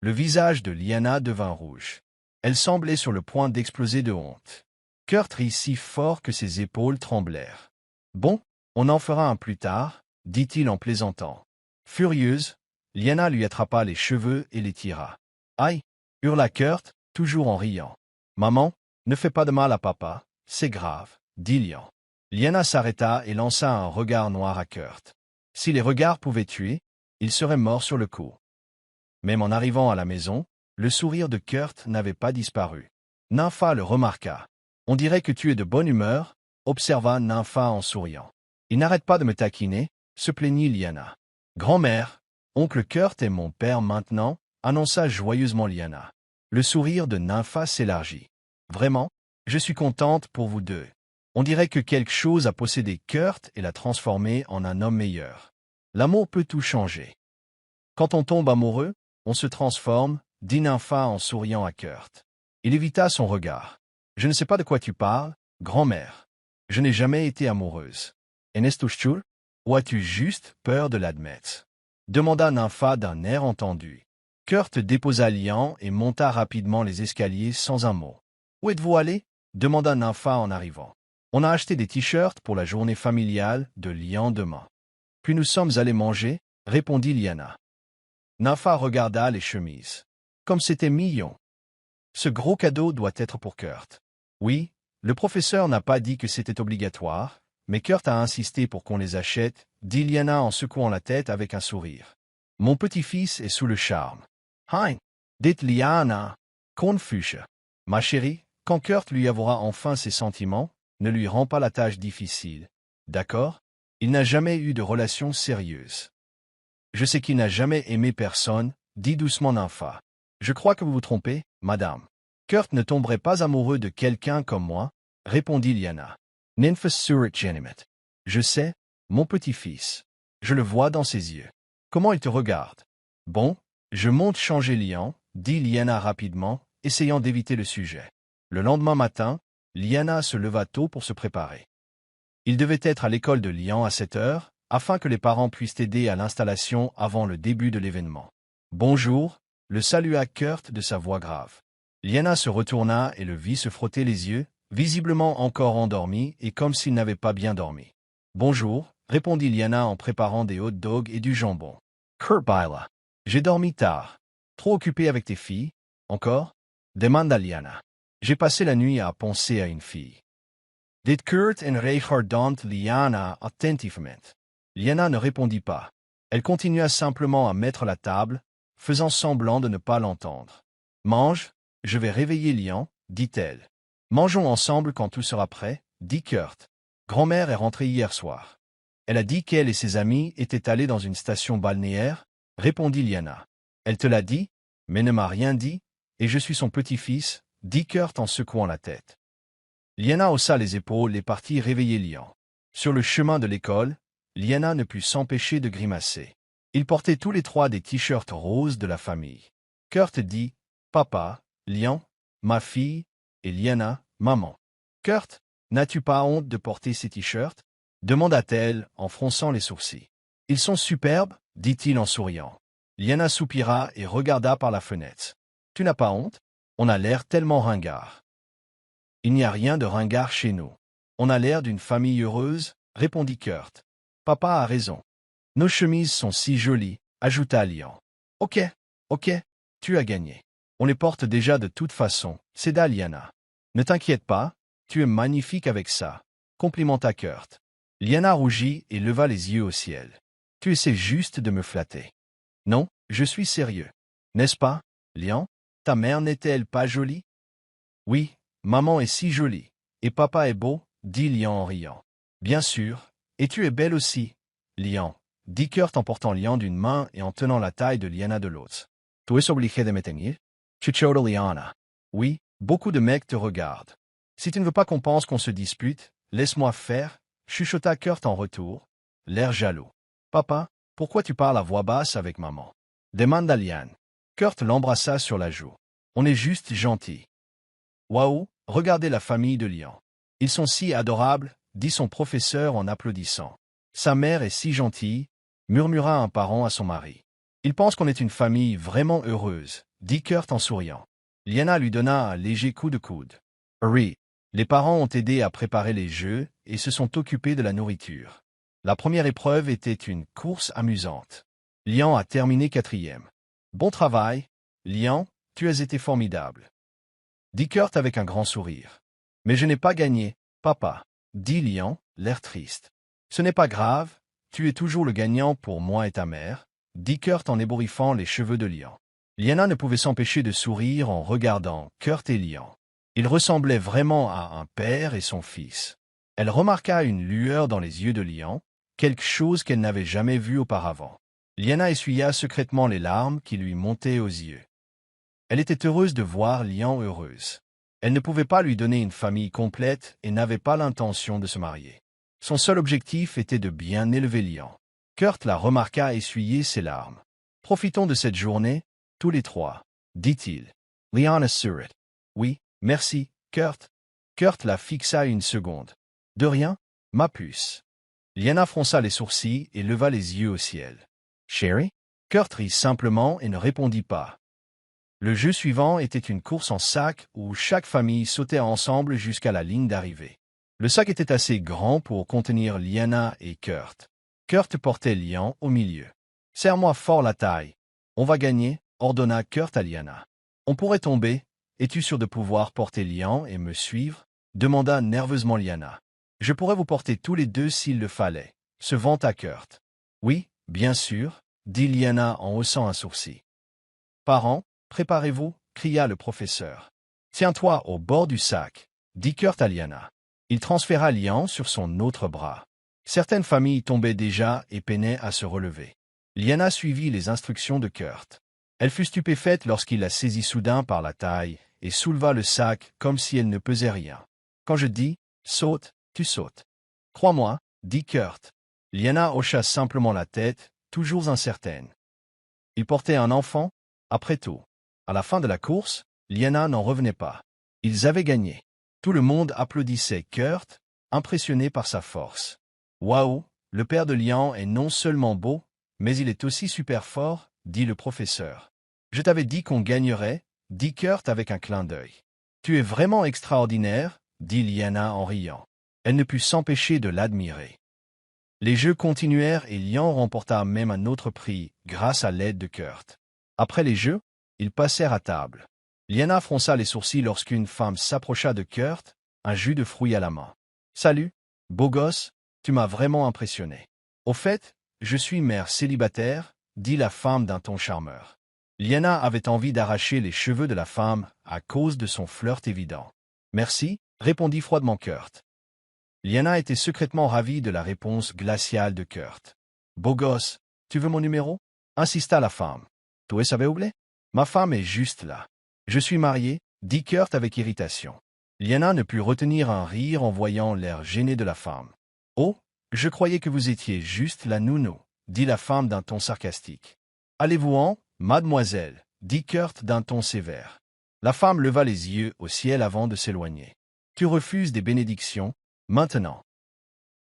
Le visage de Liana devint rouge. Elle semblait sur le point d'exploser de honte. Kurt rit si fort que ses épaules tremblèrent. Bon, on en fera un plus tard, dit-il en plaisantant. Furieuse, Liana lui attrapa les cheveux et les tira. Aïe, hurla Kurt, toujours en riant. Maman, ne fais pas de mal à papa, c'est grave, dit Lian. Liana s'arrêta et lança un regard noir à Kurt. Si les regards pouvaient tuer, il serait mort sur le coup. Même en arrivant à la maison, le sourire de Kurt n'avait pas disparu. Nympha le remarqua. On dirait que tu es de bonne humeur, observa Nympha en souriant. Il n'arrête pas de me taquiner, se plaignit Liana. Grand-mère, oncle Kurt est mon père maintenant, annonça joyeusement Liana. Le sourire de Nympha s'élargit. Vraiment, je suis contente pour vous deux. On dirait que quelque chose a possédé Kurt et l'a transformé en un homme meilleur. L'amour peut tout changer. Quand on tombe amoureux, on se transforme, dit Nympha en souriant à Kurt. Il évita son regard. Je ne sais pas de quoi tu parles, grand-mère. Je n'ai jamais été amoureuse. En-es-tu sûre? Ou as-tu juste peur de l'admettre? Demanda Nympha d'un air entendu. Kurt déposa Lian et monta rapidement les escaliers sans un mot. Où êtes-vous allé? Demanda Nympha en arrivant. On a acheté des t-shirts pour la journée familiale de Lian demain. Puis nous sommes allés manger, répondit Liana. Nympha regarda les chemises. Comme c'était mignon. Ce gros cadeau doit être pour Kurt. Oui, le professeur n'a pas dit que c'était obligatoire, mais Kurt a insisté pour qu'on les achète, dit Liana en secouant la tête avec un sourire. Mon petit-fils est sous le charme. Hein, dit Liana, confuse. Ma chérie, quand Kurt lui avouera enfin ses sentiments, ne lui rend pas la tâche difficile. D'accord? Il n'a jamais eu de relation sérieuse. Je sais qu'il n'a jamais aimé personne, dit doucement Nympha. Je crois que vous vous trompez, madame. Kurt ne tomberait pas amoureux de quelqu'un comme moi, répondit Liana. Nympha surit genimet. Je sais, mon petit-fils. Je le vois dans ses yeux. Comment il te regarde? Bon, je monte changer Lian, dit Liana rapidement, essayant d'éviter le sujet. Le lendemain matin, Liana se leva tôt pour se préparer. Il devait être à l'école de Lian à 7 heures, afin que les parents puissent aider à l'installation avant le début de l'événement. Bonjour, le salua Kurt de sa voix grave. Liana se retourna et le vit se frotter les yeux, visiblement encore endormi et comme s'il n'avait pas bien dormi. Bonjour, répondit Liana en préparant des hot dogs et du jambon. Kurt baila. J'ai dormi tard. Trop occupé avec tes filles? Encore? Demanda Liana. J'ai passé la nuit à penser à une fille. Dit Kurt en regardant Liana attentivement. Liana ne répondit pas. Elle continua simplement à mettre la table, faisant semblant de ne pas l'entendre. Mange, je vais réveiller Lian, dit-elle. Mangeons ensemble quand tout sera prêt, dit Kurt. Grand-mère est rentrée hier soir. Elle a dit qu'elle et ses amis étaient allés dans une station balnéaire, répondit Liana. Elle te l'a dit, mais ne m'a rien dit, et je suis son petit-fils, dit Kurt en secouant la tête. Liana haussa les épaules et partit réveiller Lian. Sur le chemin de l'école, Liana ne put s'empêcher de grimacer. Ils portaient tous les trois des t-shirts roses de la famille. Kurt dit « Papa, Lian, ma fille, et Liana, maman. »« Kurt, n'as-tu pas honte de porter ces t-shirts » demanda-t-elle en fronçant les sourcils. « Ils sont superbes » dit-il en souriant. Liana soupira et regarda par la fenêtre. « Tu n'as pas honte? On a l'air tellement ringard. »« Il n'y a rien de ringard chez nous. On a l'air d'une famille heureuse, » répondit Kurt. « Papa a raison. Nos chemises sont si jolies, » ajouta Lian. « Ok, tu as gagné. On les porte déjà de toute façon, céda Liana. Ne t'inquiète pas, tu es magnifique avec ça, complimenta Kurt. Liana rougit et leva les yeux au ciel. Tu essaies juste de me flatter. Non, je suis sérieux. N'est-ce pas, Lian? Ta mère n'était-elle pas jolie? Oui, maman est si jolie, et papa est beau, dit Lian en riant. Bien sûr, et tu es belle aussi, Lian, dit Kurt en portant Lian d'une main et en tenant la taille de Liana de l'autre. Tu es obligé de me tenir? Chuchota Liana. Oui, beaucoup de mecs te regardent. Si tu ne veux pas qu'on pense qu'on se dispute, laisse-moi faire, chuchota Kurt en retour, l'air jaloux. Papa, pourquoi tu parles à voix basse avec maman? Demanda Lian. Kurt l'embrassa sur la joue. On est juste gentils. Waouh, regardez la famille de Lian. Ils sont si adorables, dit son professeur en applaudissant. Sa mère est si gentille, murmura un parent à son mari. Il pense qu'on est une famille vraiment heureuse, dit Kurt en souriant. Liana lui donna un léger coup de coude. Oui, Les parents ont aidé à préparer les jeux et se sont occupés de la nourriture. La première épreuve était une course amusante. Lian a terminé 4e. Bon travail, Lian, tu as été formidable, dit Kurt avec un grand sourire. Mais je n'ai pas gagné, papa, dit Lian, l'air triste. Ce n'est pas grave, tu es toujours le gagnant pour moi et ta mère, dit Kurt en ébouriffant les cheveux de Lian. Liana ne pouvait s'empêcher de sourire en regardant Kurt et Lian. Ils ressemblaient vraiment à un père et son fils. Elle remarqua une lueur dans les yeux de Lian, quelque chose qu'elle n'avait jamais vu auparavant. Liana essuya secrètement les larmes qui lui montaient aux yeux. Elle était heureuse de voir Lian heureuse. Elle ne pouvait pas lui donner une famille complète et n'avait pas l'intention de se marier. Son seul objectif était de bien élever Lian. Kurt la remarqua essuyer ses larmes. « Profitons de cette journée, tous les trois, dit-il. Lian assurait. « Oui, merci, Kurt. » Kurt la fixa une seconde. « De rien, ma puce. » Liana fronça les sourcils et leva les yeux au ciel. « Chérie ?» Kurt rit simplement et ne répondit pas. Le jeu suivant était une course en sac où chaque famille sautait ensemble jusqu'à la ligne d'arrivée. Le sac était assez grand pour contenir Liana et Kurt. Kurt portait Lian au milieu. « Serre-moi fort la taille. On va gagner, » ordonna Kurt à Liana. « On pourrait tomber. Es-tu sûr de pouvoir porter Lian et me suivre ?» demanda nerveusement Liana. « Je pourrais vous porter tous les deux s'il le fallait, » se vanta Kurt. « Oui, bien sûr, » dit Liana en haussant un sourcil. « Parents, préparez-vous, » cria le professeur. « Tiens-toi au bord du sac, » dit Kurt à Liana. Il transféra Lian sur son autre bras. Certaines familles tombaient déjà et peinaient à se relever. Liana suivit les instructions de Kurt. Elle fut stupéfaite lorsqu'il la saisit soudain par la taille et souleva le sac comme si elle ne pesait rien. « Quand je dis « saute », tu sautes. »« Crois-moi, » dit Kurt. Liana hocha simplement la tête, toujours incertaine. Il portait un enfant, après tout. À la fin de la course, Liana n'en revenait pas. Ils avaient gagné. Tout le monde applaudissait Kurt, impressionné par sa force. « Waouh, le père de Lian est non seulement beau, mais il est aussi super fort, » dit le professeur. « Je t'avais dit qu'on gagnerait, » dit Kurt avec un clin d'œil. « Tu es vraiment extraordinaire, » dit Liana en riant. Elle ne put s'empêcher de l'admirer. Les jeux continuèrent et Lian remporta même un autre prix, grâce à l'aide de Kurt. Après les jeux, ils passèrent à table. Liana fronça les sourcils lorsqu'une femme s'approcha de Kurt, un jus de fruits à la main. « Salut, beau gosse, tu m'as vraiment impressionné. »« Au fait, je suis mère célibataire, » dit la femme d'un ton charmeur. Liana avait envie d'arracher les cheveux de la femme à cause de son flirt évident. « Merci, » répondit froidement Kurt. Liana était secrètement ravie de la réponse glaciale de Kurt. « Beau gosse, tu veux mon numéro ?» insista la femme. « Tu savais oublier ? Ma femme est juste là. »« Je suis marié, » dit Kurt avec irritation. Liana ne put retenir un rire en voyant l'air gêné de la femme. « Oh, je croyais que vous étiez juste la nounou, » dit la femme d'un ton sarcastique. « Allez-vous-en, mademoiselle, » dit Kurt d'un ton sévère. La femme leva les yeux au ciel avant de s'éloigner. « Tu refuses des bénédictions, maintenant. »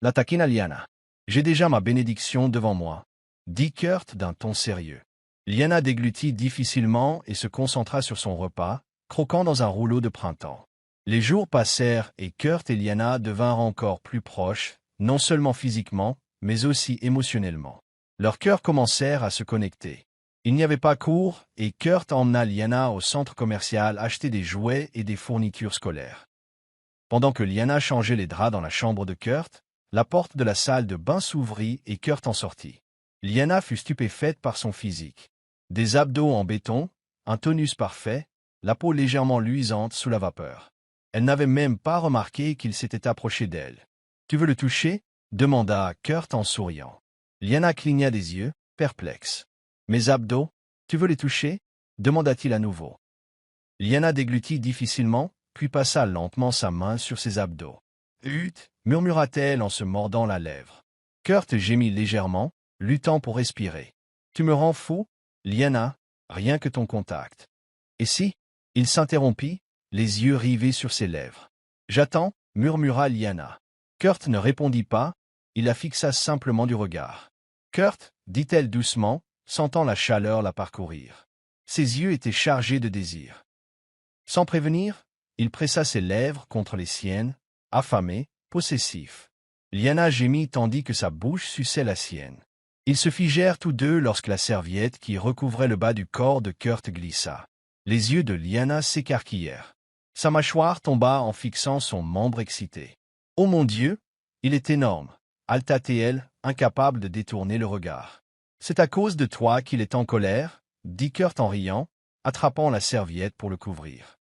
La taquina Liana. « J'ai déjà ma bénédiction devant moi, » dit Kurt d'un ton sérieux. Liana déglutit difficilement et se concentra sur son repas, croquant dans un rouleau de printemps. Les jours passèrent et Kurt et Liana devinrent encore plus proches, non seulement physiquement, mais aussi émotionnellement. Leurs cœurs commencèrent à se connecter. Il n'y avait pas cours et Kurt emmena Liana au centre commercial acheter des jouets et des fournitures scolaires. Pendant que Liana changeait les draps dans la chambre de Kurt, la porte de la salle de bain s'ouvrit et Kurt en sortit. Liana fut stupéfaite par son physique. Des abdos en béton, un tonus parfait, la peau légèrement luisante sous la vapeur. Elle n'avait même pas remarqué qu'il s'était approché d'elle. « Tu veux le toucher ?» demanda Kurt en souriant. Liana cligna des yeux, perplexe. « Mes abdos, tu veux les toucher ?» demanda-t-il à nouveau. Liana déglutit difficilement, puis passa lentement sa main sur ses abdos. « Hut !» murmura-t-elle en se mordant la lèvre. Kurt gémit légèrement, luttant pour respirer. « Tu me rends fou, Liana, rien que ton contact. » Et si? Il s'interrompit, les yeux rivés sur ses lèvres. « J'attends, » murmura Liana. Kurt ne répondit pas, il la fixa simplement du regard. « Kurt, » dit-elle doucement, sentant la chaleur la parcourir. Ses yeux étaient chargés de désir. Sans prévenir, Il pressa ses lèvres contre les siennes, affamé, possessif. Lyanna gémit tandis que sa bouche suçait la sienne. Ils se figèrent tous deux lorsque la serviette qui recouvrait le bas du corps de Kurt glissa. Les yeux de Lyanna s'écarquillèrent. Sa mâchoire tomba en fixant son membre excité. « Oh mon Dieu! Il est énorme !» Alta-t-elle, incapable de détourner le regard. « C'est à cause de toi qu'il est en colère ?» dit Kurt en riant, attrapant la serviette pour le couvrir.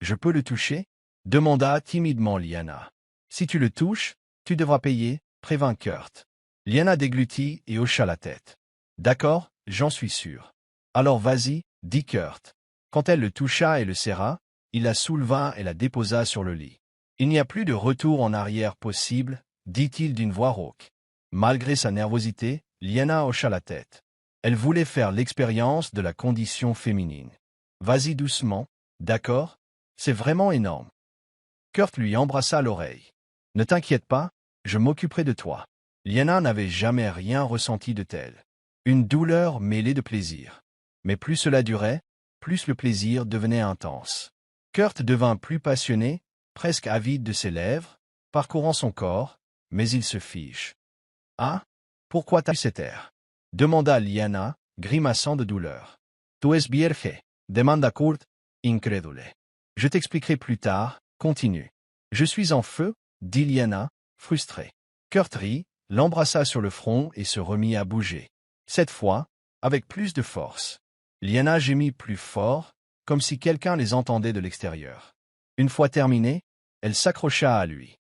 « Je peux le toucher ?» demanda timidement Lyanna. « Si tu le touches, tu devras payer, prévint Kurt. » Lyanna déglutit et hocha la tête. « D'accord, j'en suis sûr. »« Alors vas-y, » dit Kurt. Quand elle le toucha et le serra, il la souleva et la déposa sur le lit. « Il n'y a plus de retour en arrière possible, » dit-il d'une voix rauque. Malgré sa nervosité, Lyanna hocha la tête. Elle voulait faire l'expérience de la condition féminine. « Vas-y doucement, d'accord? C'est vraiment énorme. » Kurt lui embrassa l'oreille. « Ne t'inquiète pas, je m'occuperai de toi. » Lyanna n'avait jamais rien ressenti de tel. Une douleur mêlée de plaisir. Mais plus cela durait, plus le plaisir devenait intense. Kurt devint plus passionné, presque avide de ses lèvres, parcourant son corps, mais il se fige. « Ah? Pourquoi t'as eu cet air ?» demanda Lyanna, grimaçant de douleur. « Tu es vierge ?» demanda Kurt, incrédule. « Je t'expliquerai plus tard, continue. »« Je suis en feu ?» dit Lyanna, frustrée. Kurt rit, l'embrassa sur le front et se remit à bouger. Cette fois, avec plus de force. Lyanna gémit plus fort, comme si quelqu'un les entendait de l'extérieur. Une fois terminée, elle s'accrocha à lui.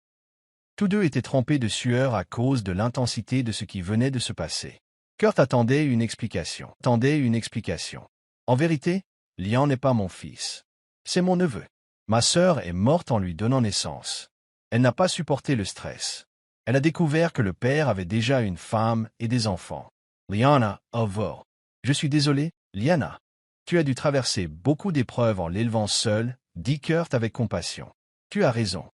Tous deux étaient trempés de sueur à cause de l'intensité de ce qui venait de se passer. Kurt attendait une explication. En vérité, Lian n'est pas mon fils. C'est mon neveu. Ma sœur est morte en lui donnant naissance. Elle n'a pas supporté le stress. Elle a découvert que le père avait déjà une femme et des enfants. Lyanna, avou. Je suis désolé, Lyanna. Tu as dû traverser beaucoup d'épreuves en l'élevant seule, dit Kurt avec compassion. Tu as raison.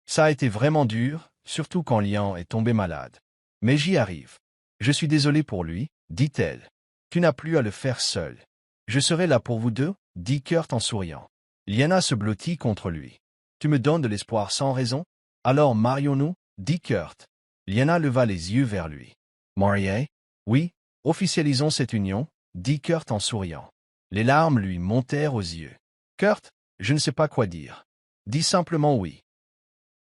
Ça a été vraiment dur, surtout quand Lian est tombé malade. Mais j'y arrive. Je suis désolé pour lui, dit-elle. Tu n'as plus à le faire seul. Je serai là pour vous deux, dit Kurt en souriant. Lyanna se blottit contre lui. Tu me donnes de l'espoir sans raison? Alors marions-nous, dit Kurt. Lyanna leva les yeux vers lui. Marié? Oui, officialisons cette union, dit Kurt en souriant. Les larmes lui montèrent aux yeux. Kurt, je ne sais pas quoi dire. Dis simplement oui.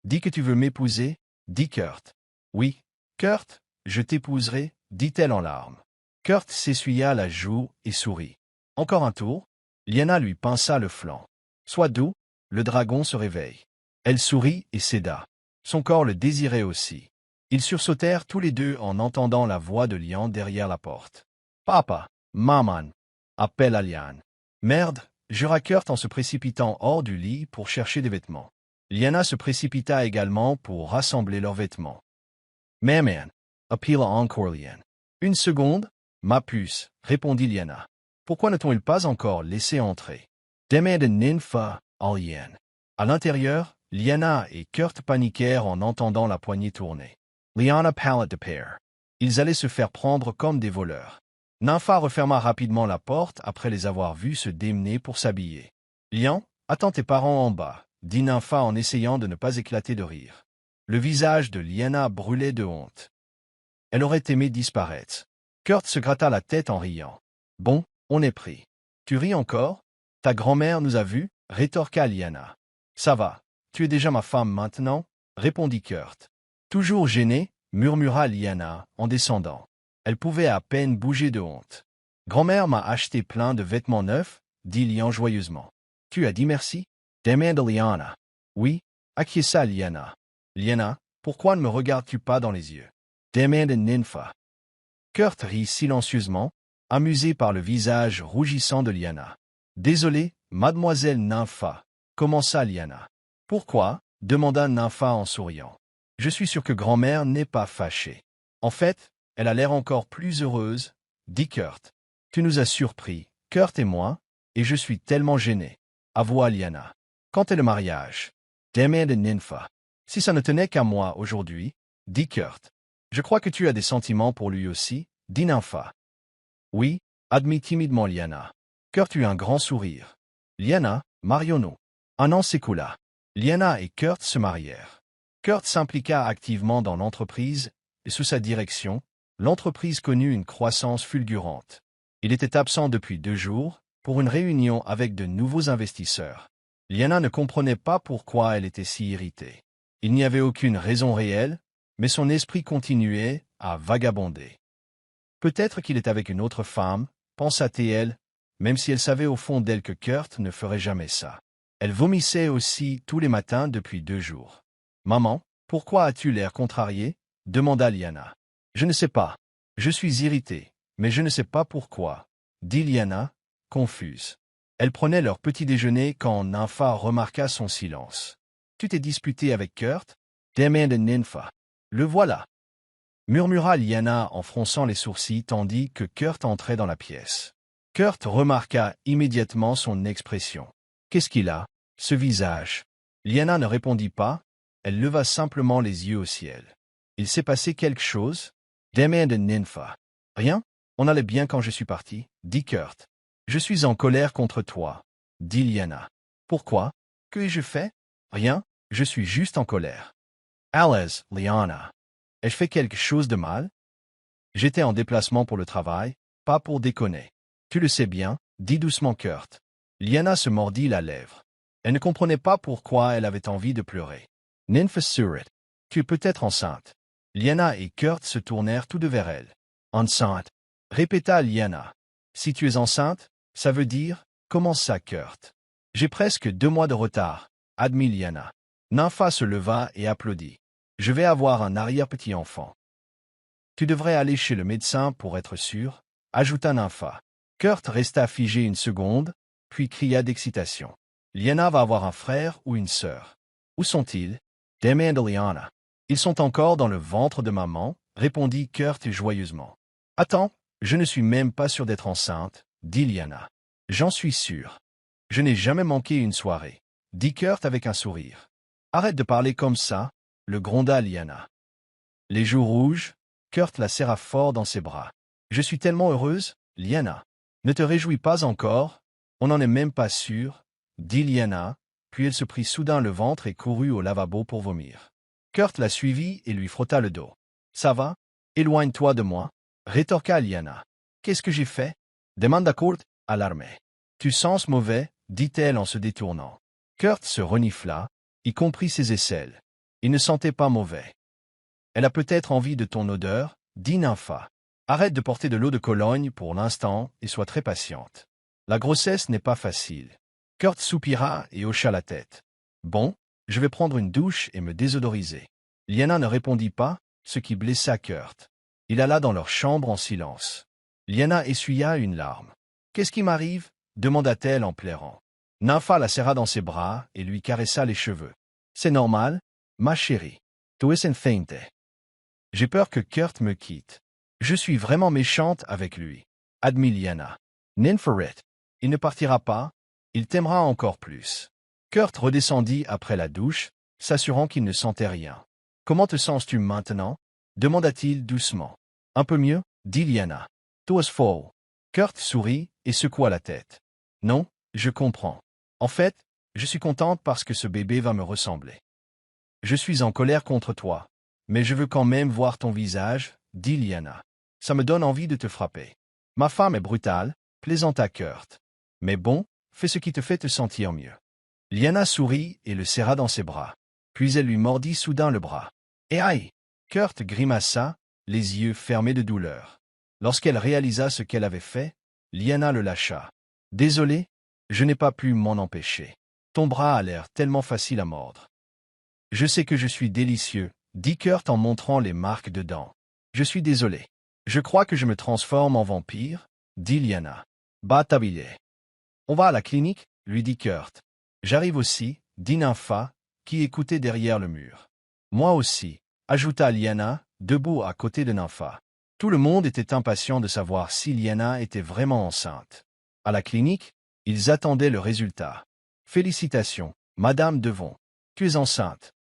Dis que tu veux m'épouser, dit Kurt. Oui, Kurt, je t'épouserai, dit-elle en larmes. Kurt s'essuya la joue et sourit. Encore un tour? Lyanna lui pinça le flanc. Sois doux, le dragon se réveille. Elle sourit et céda. Son corps le désirait aussi. Ils sursautèrent tous les deux en entendant la voix de Lian derrière la porte. Papa, maman, appelle à Lian. Merde, jura Kurt en se précipitant hors du lit pour chercher des vêtements. Lyanna se précipita également pour rassembler leurs vêtements. Maman, appela encore Lian. Une seconde, ma puce, répondit Lyanna. Pourquoi ne t'ont-ils pas encore laissé entrer? Demanda Ninfa, à Lian. À l'intérieur, Lyanna et Kurt paniquèrent en entendant la poignée tourner. Lyanna palette de père. Ils allaient se faire prendre comme des voleurs. Nympha referma rapidement la porte après les avoir vus se démener pour s'habiller. Lian, attends tes parents en bas, dit Nympha en essayant de ne pas éclater de rire. Le visage de Lyanna brûlait de honte. Elle aurait aimé disparaître. Kurt se gratta la tête en riant. Bon, on est pris. Tu ris encore? Ta grand-mère nous a vus, rétorqua Lyanna. Ça va, tu es déjà ma femme maintenant, répondit Kurt. Toujours gênée, murmura Lyanna en descendant. Elle pouvait à peine bouger de honte. Grand-mère m'a acheté plein de vêtements neufs, dit Lian joyeusement. Tu as dit merci? Demanda Lyanna. Oui, acquiesça Lyanna. Lyanna, pourquoi ne me regardes-tu pas dans les yeux? Demanda Ninfa. Kurt rit silencieusement, amusé par le visage rougissant de Lyanna. Désolé, mademoiselle Nympha, commença Lyanna. Pourquoi? Demanda Nympha en souriant. Je suis sûr que grand-mère n'est pas fâchée. En fait, elle a l'air encore plus heureuse, dit Kurt. Tu nous as surpris, Kurt et moi, et je suis tellement gêné. Avoua Lyanna. Quand est le mariage? Demanda Ninfa. Si ça ne tenait qu'à moi aujourd'hui, dit Kurt. Je crois que tu as des sentiments pour lui aussi, dit Nympha. Oui, admit timidement Lyanna. Kurt eut un grand sourire. Lyanna, marions-nous. Un an s'écoula. Liana et Kurt se marièrent. Kurt s'impliqua activement dans l'entreprise, et sous sa direction, l'entreprise connut une croissance fulgurante. Il était absent depuis 2 jours, pour une réunion avec de nouveaux investisseurs. Liana ne comprenait pas pourquoi elle était si irritée. Il n'y avait aucune raison réelle, mais son esprit continuait à vagabonder. Peut-être qu'il est avec une autre femme, pensa-t-elle, même si elle savait au fond d'elle que Kurt ne ferait jamais ça. Elle vomissait aussi tous les matins depuis 2 jours. « Maman, pourquoi as-tu l'air contrarié ?» demanda Liana. « Je ne sais pas. Je suis irritée, mais je ne sais pas pourquoi, » dit Liana, confuse. Elle prenait leur petit déjeuner quand Nympha remarqua son silence. « Tu t'es disputé avec Kurt ?» demanda Nympha. « Le voilà, » murmura Liana en fronçant les sourcils tandis que Kurt entrait dans la pièce. Kurt remarqua immédiatement son expression. « Qu'est-ce qu'il a, ce visage ?» Liana ne répondit pas, elle leva simplement les yeux au ciel. « Il s'est passé quelque chose ?» demanda Nympha. « Rien, on allait bien quand je suis parti, » dit Kurt. « Je suis en colère contre toi, » dit Liana. « Pourquoi? Que ai-je fait? Rien, je suis juste en colère. »« Allez, Liana. Ai-je fait quelque chose de mal? J'étais en déplacement pour le travail, pas pour déconner. Tu le sais bien, » dit doucement Kurt. Liana se mordit la lèvre. Elle ne comprenait pas pourquoi elle avait envie de pleurer. Nympha sourit. « Tu es peut-être enceinte. » Liana et Kurt se tournèrent tous deux vers elle. « Enceinte ?» répéta Liana. « Si tu es enceinte, ça veut dire, comment ça, Kurt? »« J'ai presque 2 mois de retard, » admit Liana. Nympha se leva et applaudit. « Je vais avoir un arrière-petit-enfant. »« Tu devrais aller chez le médecin pour être sûr, » ajouta Nympha. Kurt resta figé une seconde, puis cria d'excitation. « Liana va avoir un frère ou une sœur. »« Où sont-ils? » demanda Liana. « Ils sont encore dans le ventre de maman, » répondit Kurt joyeusement. « Attends, je ne suis même pas sûr d'être enceinte, » dit Liana. « J'en suis sûr. Je n'ai jamais manqué une soirée, » dit Kurt avec un sourire. « Arrête de parler comme ça, » le gronda Liana. Les joues rouges, Kurt la serra fort dans ses bras. « Je suis tellement heureuse, Liana. Ne te réjouis pas encore, on n'en est même pas sûr, » dit Liana, puis elle se prit soudain le ventre et courut au lavabo pour vomir. Kurt la suivit et lui frotta le dos. « Ça va? Éloigne-toi de moi, » rétorqua Liana. « Qu'est-ce que j'ai fait? » demanda Kurt, alarmé. « Tu sens mauvais, » dit-elle en se détournant. Kurt se renifla, y compris ses aisselles. Il ne sentait pas mauvais. « Elle a peut-être envie de ton odeur, » dit Nympha. « Arrête de porter de l'eau de Cologne pour l'instant et sois très patiente. La grossesse n'est pas facile. » Kurt soupira et hocha la tête. « Bon, je vais prendre une douche et me désodoriser. » Liana ne répondit pas, ce qui blessa Kurt. Il alla dans leur chambre en silence. Liana essuya une larme. « Qu'est-ce qui m'arrive ?» demanda-t-elle en pleurant. Nympha la serra dans ses bras et lui caressa les cheveux. « C'est normal, ma chérie. Tu es enceinte. J'ai peur que Kurt me quitte. Je suis vraiment méchante avec lui, » admit Liana. Nympha rit. « Il ne partira pas, il t'aimera encore plus. » Kurt redescendit après la douche, s'assurant qu'il ne sentait rien. « Comment te sens-tu maintenant ?» demanda-t-il doucement. « Un peu mieux, » dit Liana. « Tu es folle. » Kurt sourit et secoua la tête. « Non, je comprends. En fait, je suis contente parce que ce bébé va me ressembler. Je suis en colère contre toi, mais je veux quand même voir ton visage, » dit Liana. « Ça me donne envie de te frapper. Ma femme est brutale, » plaisanta Kurt. « Mais bon, fais ce qui te fait te sentir mieux. » Liana sourit et le serra dans ses bras. Puis elle lui mordit soudain le bras. « Et aïe !» Kurt grimaça, les yeux fermés de douleur. Lorsqu'elle réalisa ce qu'elle avait fait, Liana le lâcha. « Désolé, je n'ai pas pu m'en empêcher. Ton bras a l'air tellement facile à mordre. »« Je sais que je suis délicieux, » dit Kurt en montrant les marques de dents. « Je suis désolé. Je crois que je me transforme en vampire, » dit Liana. « Bah tabilé. On va à la clinique, » lui dit Kurt. « J'arrive aussi, » dit Nympha, qui écoutait derrière le mur. « Moi aussi, » ajouta Liana, debout à côté de Nympha. Tout le monde était impatient de savoir si Liana était vraiment enceinte. À la clinique, ils attendaient le résultat. « Félicitations, Madame Devon. Tu es enceinte, »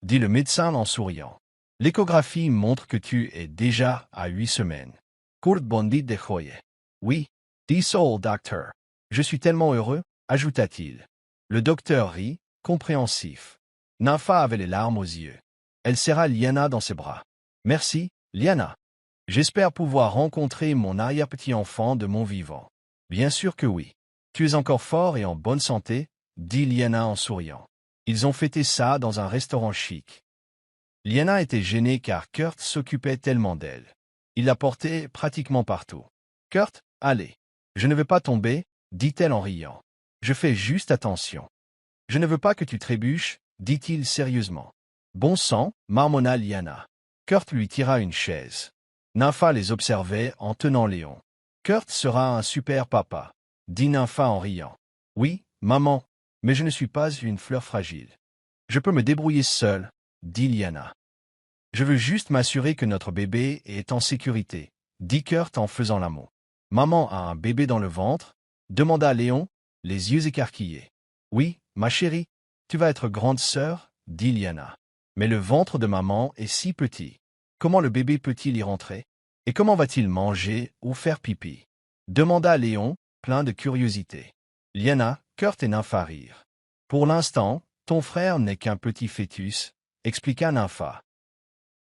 dit le médecin en souriant. « L'échographie montre que tu es déjà à 8 semaines. » Kurt bondit de joie. « Oui, dit Soul Doctor. Je suis tellement heureux, ajouta-t-il. Le docteur rit, compréhensif. Nympha avait les larmes aux yeux. Elle serra Liana dans ses bras. Merci, Liana. J'espère pouvoir rencontrer mon arrière-petit-enfant de mon vivant. Bien sûr que oui. Tu es encore fort et en bonne santé, dit Liana en souriant. Ils ont fêté ça dans un restaurant chic. Liana était gênée car Kurt s'occupait tellement d'elle. Il la portait pratiquement partout. Kurt, allez. Je ne veux pas tomber, dit-elle en riant. Je fais juste attention. Je ne veux pas que tu trébuches, dit-il sérieusement. Bon sang, marmonna Liana. Kurt lui tira une chaise. Nympha les observait en tenant Léon. Kurt sera un super papa, dit Nympha en riant. Oui, maman, mais je ne suis pas une fleur fragile. Je peux me débrouiller seule, dit Liana. Je veux juste m'assurer que notre bébé est en sécurité, dit Kurt en faisant l'amour. Maman a un bébé dans le ventre, demanda Léon, les yeux écarquillés. Oui, ma chérie, tu vas être grande sœur, dit Liana. Mais le ventre de maman est si petit. Comment le bébé peut-il y rentrer? Et comment va-t-il manger ou faire pipi? Demanda Léon, plein de curiosité. Liana, Kurt et Nympha rirent. Pour l'instant, ton frère n'est qu'un petit fœtus, expliqua Nympha.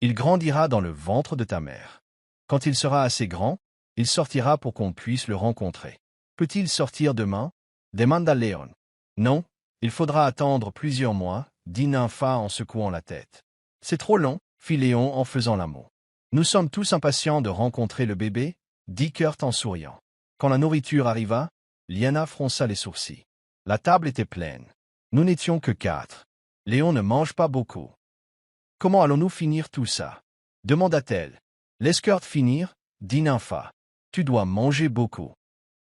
Il grandira dans le ventre de ta mère. Quand il sera assez grand, il sortira pour qu'on puisse le rencontrer. Peut-il sortir demain? Demanda Léon. Non, il faudra attendre plusieurs mois, dit Nympha en secouant la tête. C'est trop long, fit Léon en faisant l'amour. Nous sommes tous impatients de rencontrer le bébé, dit Kurt en souriant. Quand la nourriture arriva, Liana fronça les sourcils. La table était pleine. Nous n'étions que 4. Léon ne mange pas beaucoup. Comment allons-nous finir tout ça? Demanda-t-elle. Laisse Kurt finir, dit Nympha. Tu dois manger beaucoup.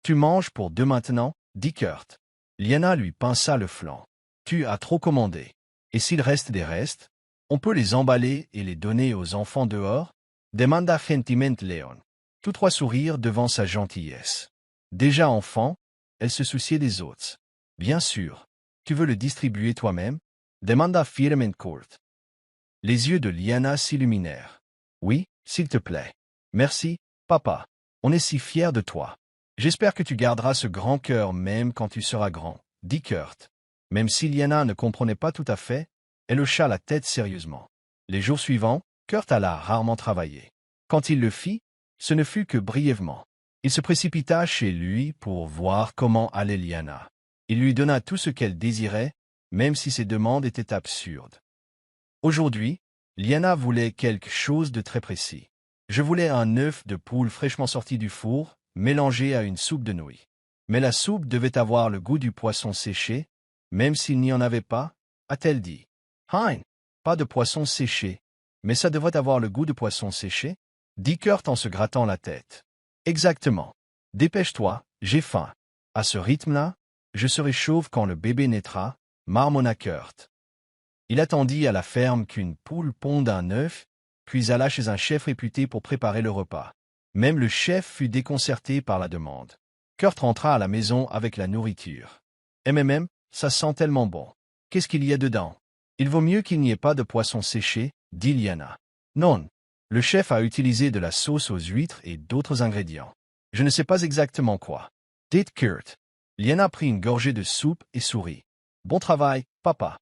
Tu manges pour 2 maintenant, dit Kurt. Liana lui pinça le flanc. Tu as trop commandé. Et s'il reste des restes, on peut les emballer et les donner aux enfants dehors? Demanda gentiment Léon. Tous 3 sourirent devant sa gentillesse. Déjà enfant, elle se souciait des autres. Bien sûr. Tu veux le distribuer toi-même? Demanda firement Kurt. Les yeux de Liana s'illuminèrent. Oui, s'il te plaît. Merci, papa. On est si fiers de toi. J'espère que tu garderas ce grand cœur même quand tu seras grand, dit Kurt. Même si Liana ne comprenait pas tout à fait, elle hocha la tête sérieusement. Les jours suivants, Kurt alla rarement travailler. Quand il le fit, ce ne fut que brièvement. Il se précipita chez lui pour voir comment allait Liana. Il lui donna tout ce qu'elle désirait, même si ses demandes étaient absurdes. Aujourd'hui, Liana voulait quelque chose de très précis. Je voulais un œuf de poule fraîchement sorti du four, mélangé à une soupe de nouilles. Mais la soupe devait avoir le goût du poisson séché, même s'il n'y en avait pas, a-t-elle dit. Hein, pas de poisson séché. Mais ça devrait avoir le goût de poisson séché, dit Kurt en se grattant la tête. Exactement. Dépêche-toi, j'ai faim. À ce rythme-là, je serai chauve quand le bébé naîtra, marmonna Kurt. Il attendit à la ferme qu'une poule ponde un œuf, puis alla chez un chef réputé pour préparer le repas. Même le chef fut déconcerté par la demande. Kurt rentra à la maison avec la nourriture. Ça sent tellement bon. Qu'est-ce qu'il y a dedans? Il vaut mieux qu'il n'y ait pas de poisson séché, dit Liana. Non. Le chef a utilisé de la sauce aux huîtres et d'autres ingrédients. Je ne sais pas exactement quoi. Dit Kurt. Liana prit une gorgée de soupe et sourit. Bon travail, papa.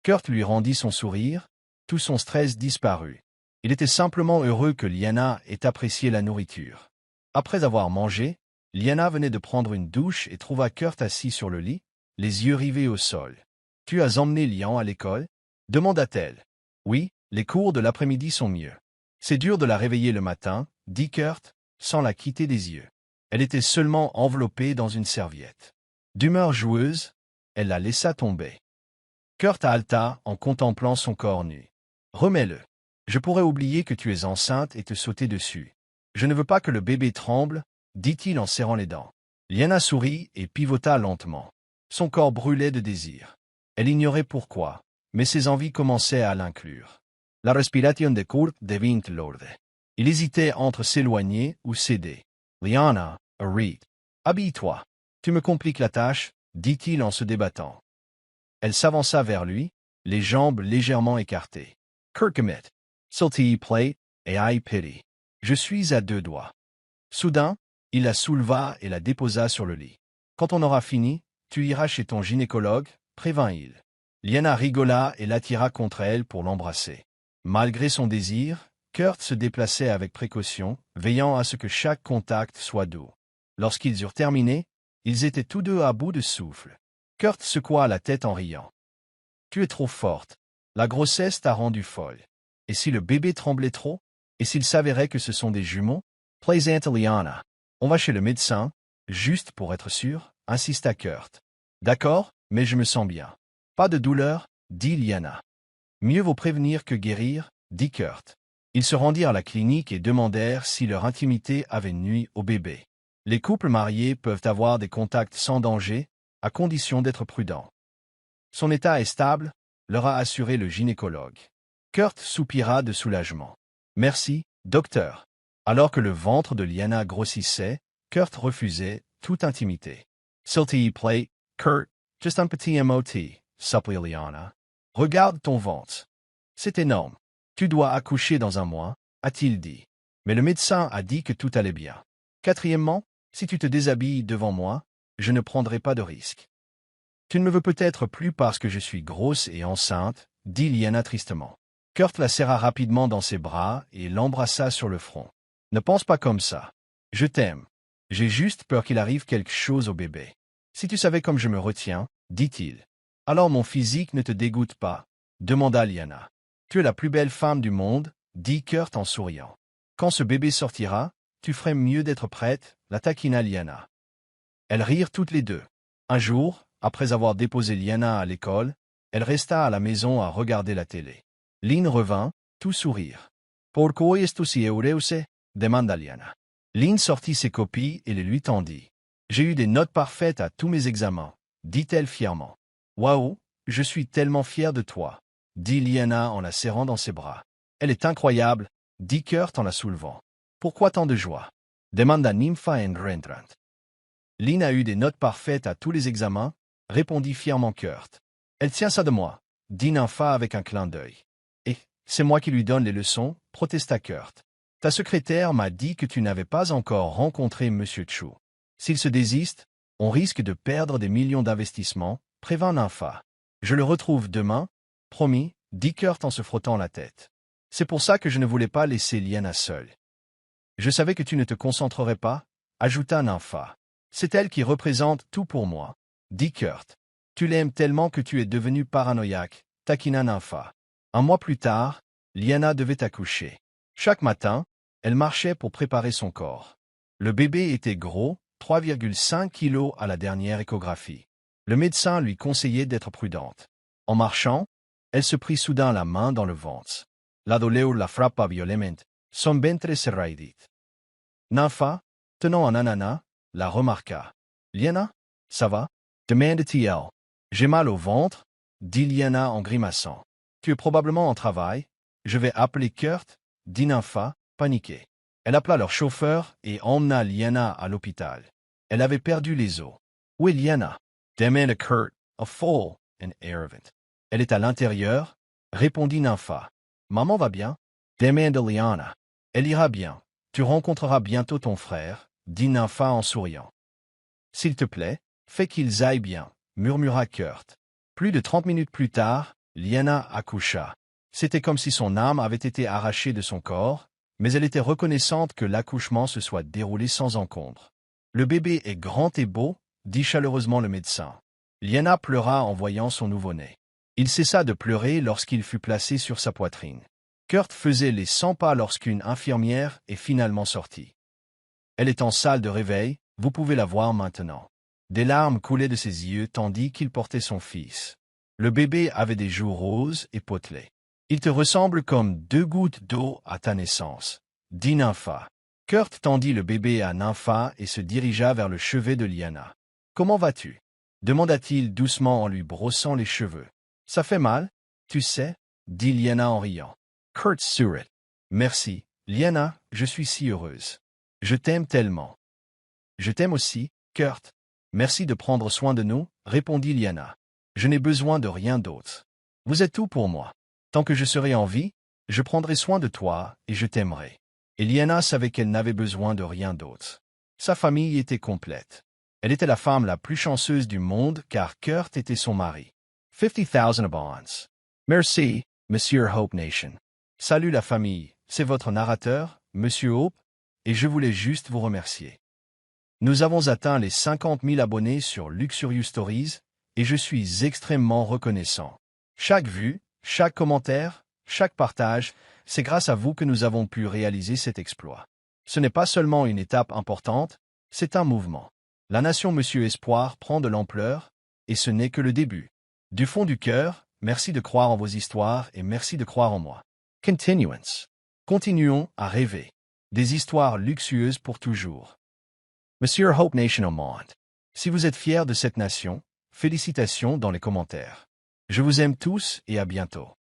Kurt lui rendit son sourire, tout son stress disparut. Il était simplement heureux que Liana ait apprécié la nourriture. Après avoir mangé, Liana venait de prendre une douche et trouva Kurt assis sur le lit, les yeux rivés au sol. « Tu as emmené Lian à l'école » demanda-t-elle. « Oui, les cours de l'après-midi sont mieux. C'est dur de la réveiller le matin, » dit Kurt, sans la quitter des yeux. Elle était seulement enveloppée dans une serviette. D'humeur joueuse, elle la laissa tomber. Kurt halta en contemplant son corps nu. « Remets-le. Je pourrais oublier que tu es enceinte et te sauter dessus. Je ne veux pas que le bébé tremble, » dit-il en serrant les dents. Liana sourit et pivota lentement. Son corps brûlait de désir. Elle ignorait pourquoi, mais ses envies commençaient à l'inclure. La respiration de Kurt devint lourde. Il hésitait entre s'éloigner ou céder. Liana, rit. Habille-toi. Tu me compliques la tâche, dit-il en se débattant. Elle s'avança vers lui, les jambes légèrement écartées. Kirkemit. Salty plate, et I pity. Je suis à 2 doigts. Soudain, il la souleva et la déposa sur le lit. Quand on aura fini, tu iras chez ton gynécologue, prévint-il. Liana rigola et l'attira contre elle pour l'embrasser. Malgré son désir, Kurt se déplaçait avec précaution, veillant à ce que chaque contact soit doux. Lorsqu'ils eurent terminé, ils étaient tous deux à bout de souffle. Kurt secoua la tête en riant. « Tu es trop forte. La grossesse t'a rendue folle. Et si le bébé tremblait trop? Et s'il s'avérait que ce sont des jumeaux? » Plaisante Liana. « On va chez le médecin, juste pour être sûr, » insista Kurt. « D'accord, mais je me sens bien. »« Pas de douleur, » dit Liana. « Mieux vaut prévenir que guérir, » dit Kurt. Ils se rendirent à la clinique et demandèrent si leur intimité avait nui au bébé. Les couples mariés peuvent avoir des contacts sans danger, à condition d'être prudents. Son état est stable, leur a assuré le gynécologue. Kurt soupira de soulagement. « Merci, docteur. » Alors que le ventre de Liana grossissait, Kurt refusait toute intimité. « S'il te plaît, Kurt, juste un petit MOT, supplia Liana. Regarde ton ventre. C'est énorme. Tu dois accoucher dans un mois, a-t-il dit. Mais le médecin a dit que tout allait bien. Quatrièmement, si tu te déshabilles devant moi, je ne prendrai pas de risque. Tu ne me veux peut-être plus parce que je suis grosse et enceinte, dit Liana tristement. Kurt la serra rapidement dans ses bras et l'embrassa sur le front. Ne pense pas comme ça. Je t'aime. J'ai juste peur qu'il arrive quelque chose au bébé. Si tu savais comme je me retiens, dit-il. Alors mon physique ne te dégoûte pas, demanda Liana. Tu es la plus belle femme du monde, dit Kurt en souriant. Quand ce bébé sortira, tu ferais mieux d'être prête, la taquina Liana. Elles rirent toutes les deux. Un jour, après avoir déposé Liana à l'école, elle resta à la maison à regarder la télé. Lynn revint, tout sourire. « Pourquoi es-tu si heureuse ?» demanda Liana. Lynn sortit ses copies et les lui tendit. « J'ai eu des notes parfaites à tous mes examens, » dit-elle fièrement. « Waouh, je suis tellement fière de toi, » dit Liana en la serrant dans ses bras. « Elle est incroyable, » dit Kurt en la soulevant. « Pourquoi tant de joie ?» demanda Nympha Rentrant. Lynn a eu des notes parfaites à tous les examens, répondit fièrement Kurt. Elle tient ça de moi, dit Nympha avec un clin d'œil. Et c'est moi qui lui donne les leçons, protesta Kurt. Ta secrétaire m'a dit que tu n'avais pas encore rencontré M. Chu. S'il se désiste, on risque de perdre des millions d'investissements, prévint Nympha. Je le retrouve demain, promis, dit Kurt en se frottant la tête. C'est pour ça que je ne voulais pas laisser Liana seule. Je savais que tu ne te concentrerais pas, ajouta Nympha. C'est elle qui représente tout pour moi, dit Kurt. Tu l'aimes tellement que tu es devenu paranoïaque, taquina Nympha. Un mois plus tard, Liana devait accoucher. Chaque matin, elle marchait pour préparer son corps. Le bébé était gros, 3,5 kilos à la dernière échographie. Le médecin lui conseillait d'être prudente. En marchant, elle se prit soudain la main dans le ventre. La douleur la frappa violemment, son ventre se raidit. Nympha, tenant un ananas, la remarqua. « Liana, ça va ?» demanda-t-elle. « J'ai mal au ventre, » dit Liana en grimaçant. « Tu es probablement en travail. Je vais appeler Kurt, » dit Nympha, paniquée. Elle appela leur chauffeur et emmena Liana à l'hôpital. Elle avait perdu les os. « Où est Liana ?» demanda Kurt, a full and irrelevant. « Elle est à l'intérieur, » répondit Nympha. « Maman va bien ?» demanda Liana. « Elle ira bien. Tu rencontreras bientôt ton frère, » dit Nympha en souriant. « S'il te plaît, fais qu'ils aillent bien, » murmura Kurt. Plus de 30 minutes plus tard, Liana accoucha. C'était comme si son âme avait été arrachée de son corps, mais elle était reconnaissante que l'accouchement se soit déroulé sans encombre. « Le bébé est grand et beau, » dit chaleureusement le médecin. Liana pleura en voyant son nouveau-né. Il cessa de pleurer lorsqu'il fut placé sur sa poitrine. Kurt faisait les 100 pas lorsqu'une infirmière est finalement sortie. Elle est en salle de réveil, vous pouvez la voir maintenant. Des larmes coulaient de ses yeux tandis qu'il portait son fils. Le bébé avait des joues roses et potelées. Il te ressemble comme 2 gouttes d'eau à ta naissance, dit Nympha. Kurt tendit le bébé à Nympha et se dirigea vers le chevet de Liana. Comment vas-tu? Demanda-t-il doucement en lui brossant les cheveux. Ça fait mal, tu sais, dit Liana en riant. Kurt sourit. Merci, Liana, je suis si heureuse. Je t'aime tellement. Je t'aime aussi, Kurt. Merci de prendre soin de nous, répondit Liana. Je n'ai besoin de rien d'autre. Vous êtes tout pour moi. Tant que je serai en vie, je prendrai soin de toi et je t'aimerai. Et Liana savait qu'elle n'avait besoin de rien d'autre. Sa famille était complète. Elle était la femme la plus chanceuse du monde car Kurt était son mari. 50,000 bonds. Merci, Monsieur Hope Nation. Salut la famille, c'est votre narrateur, Monsieur Hope, et je voulais juste vous remercier. Nous avons atteint les 50 000 abonnés sur Luxurious Stories, et je suis extrêmement reconnaissant. Chaque vue, chaque commentaire, chaque partage, c'est grâce à vous que nous avons pu réaliser cet exploit. Ce n'est pas seulement une étape importante, c'est un mouvement. La nation Monsieur Espoir prend de l'ampleur, et ce n'est que le début. Du fond du cœur, merci de croire en vos histoires et merci de croire en moi. Continuance. Continuons à rêver. Des histoires luxueuses pour toujours. Monsieur Hope Nation au monde. Si vous êtes fiers de cette nation, félicitations dans les commentaires. Je vous aime tous et à bientôt.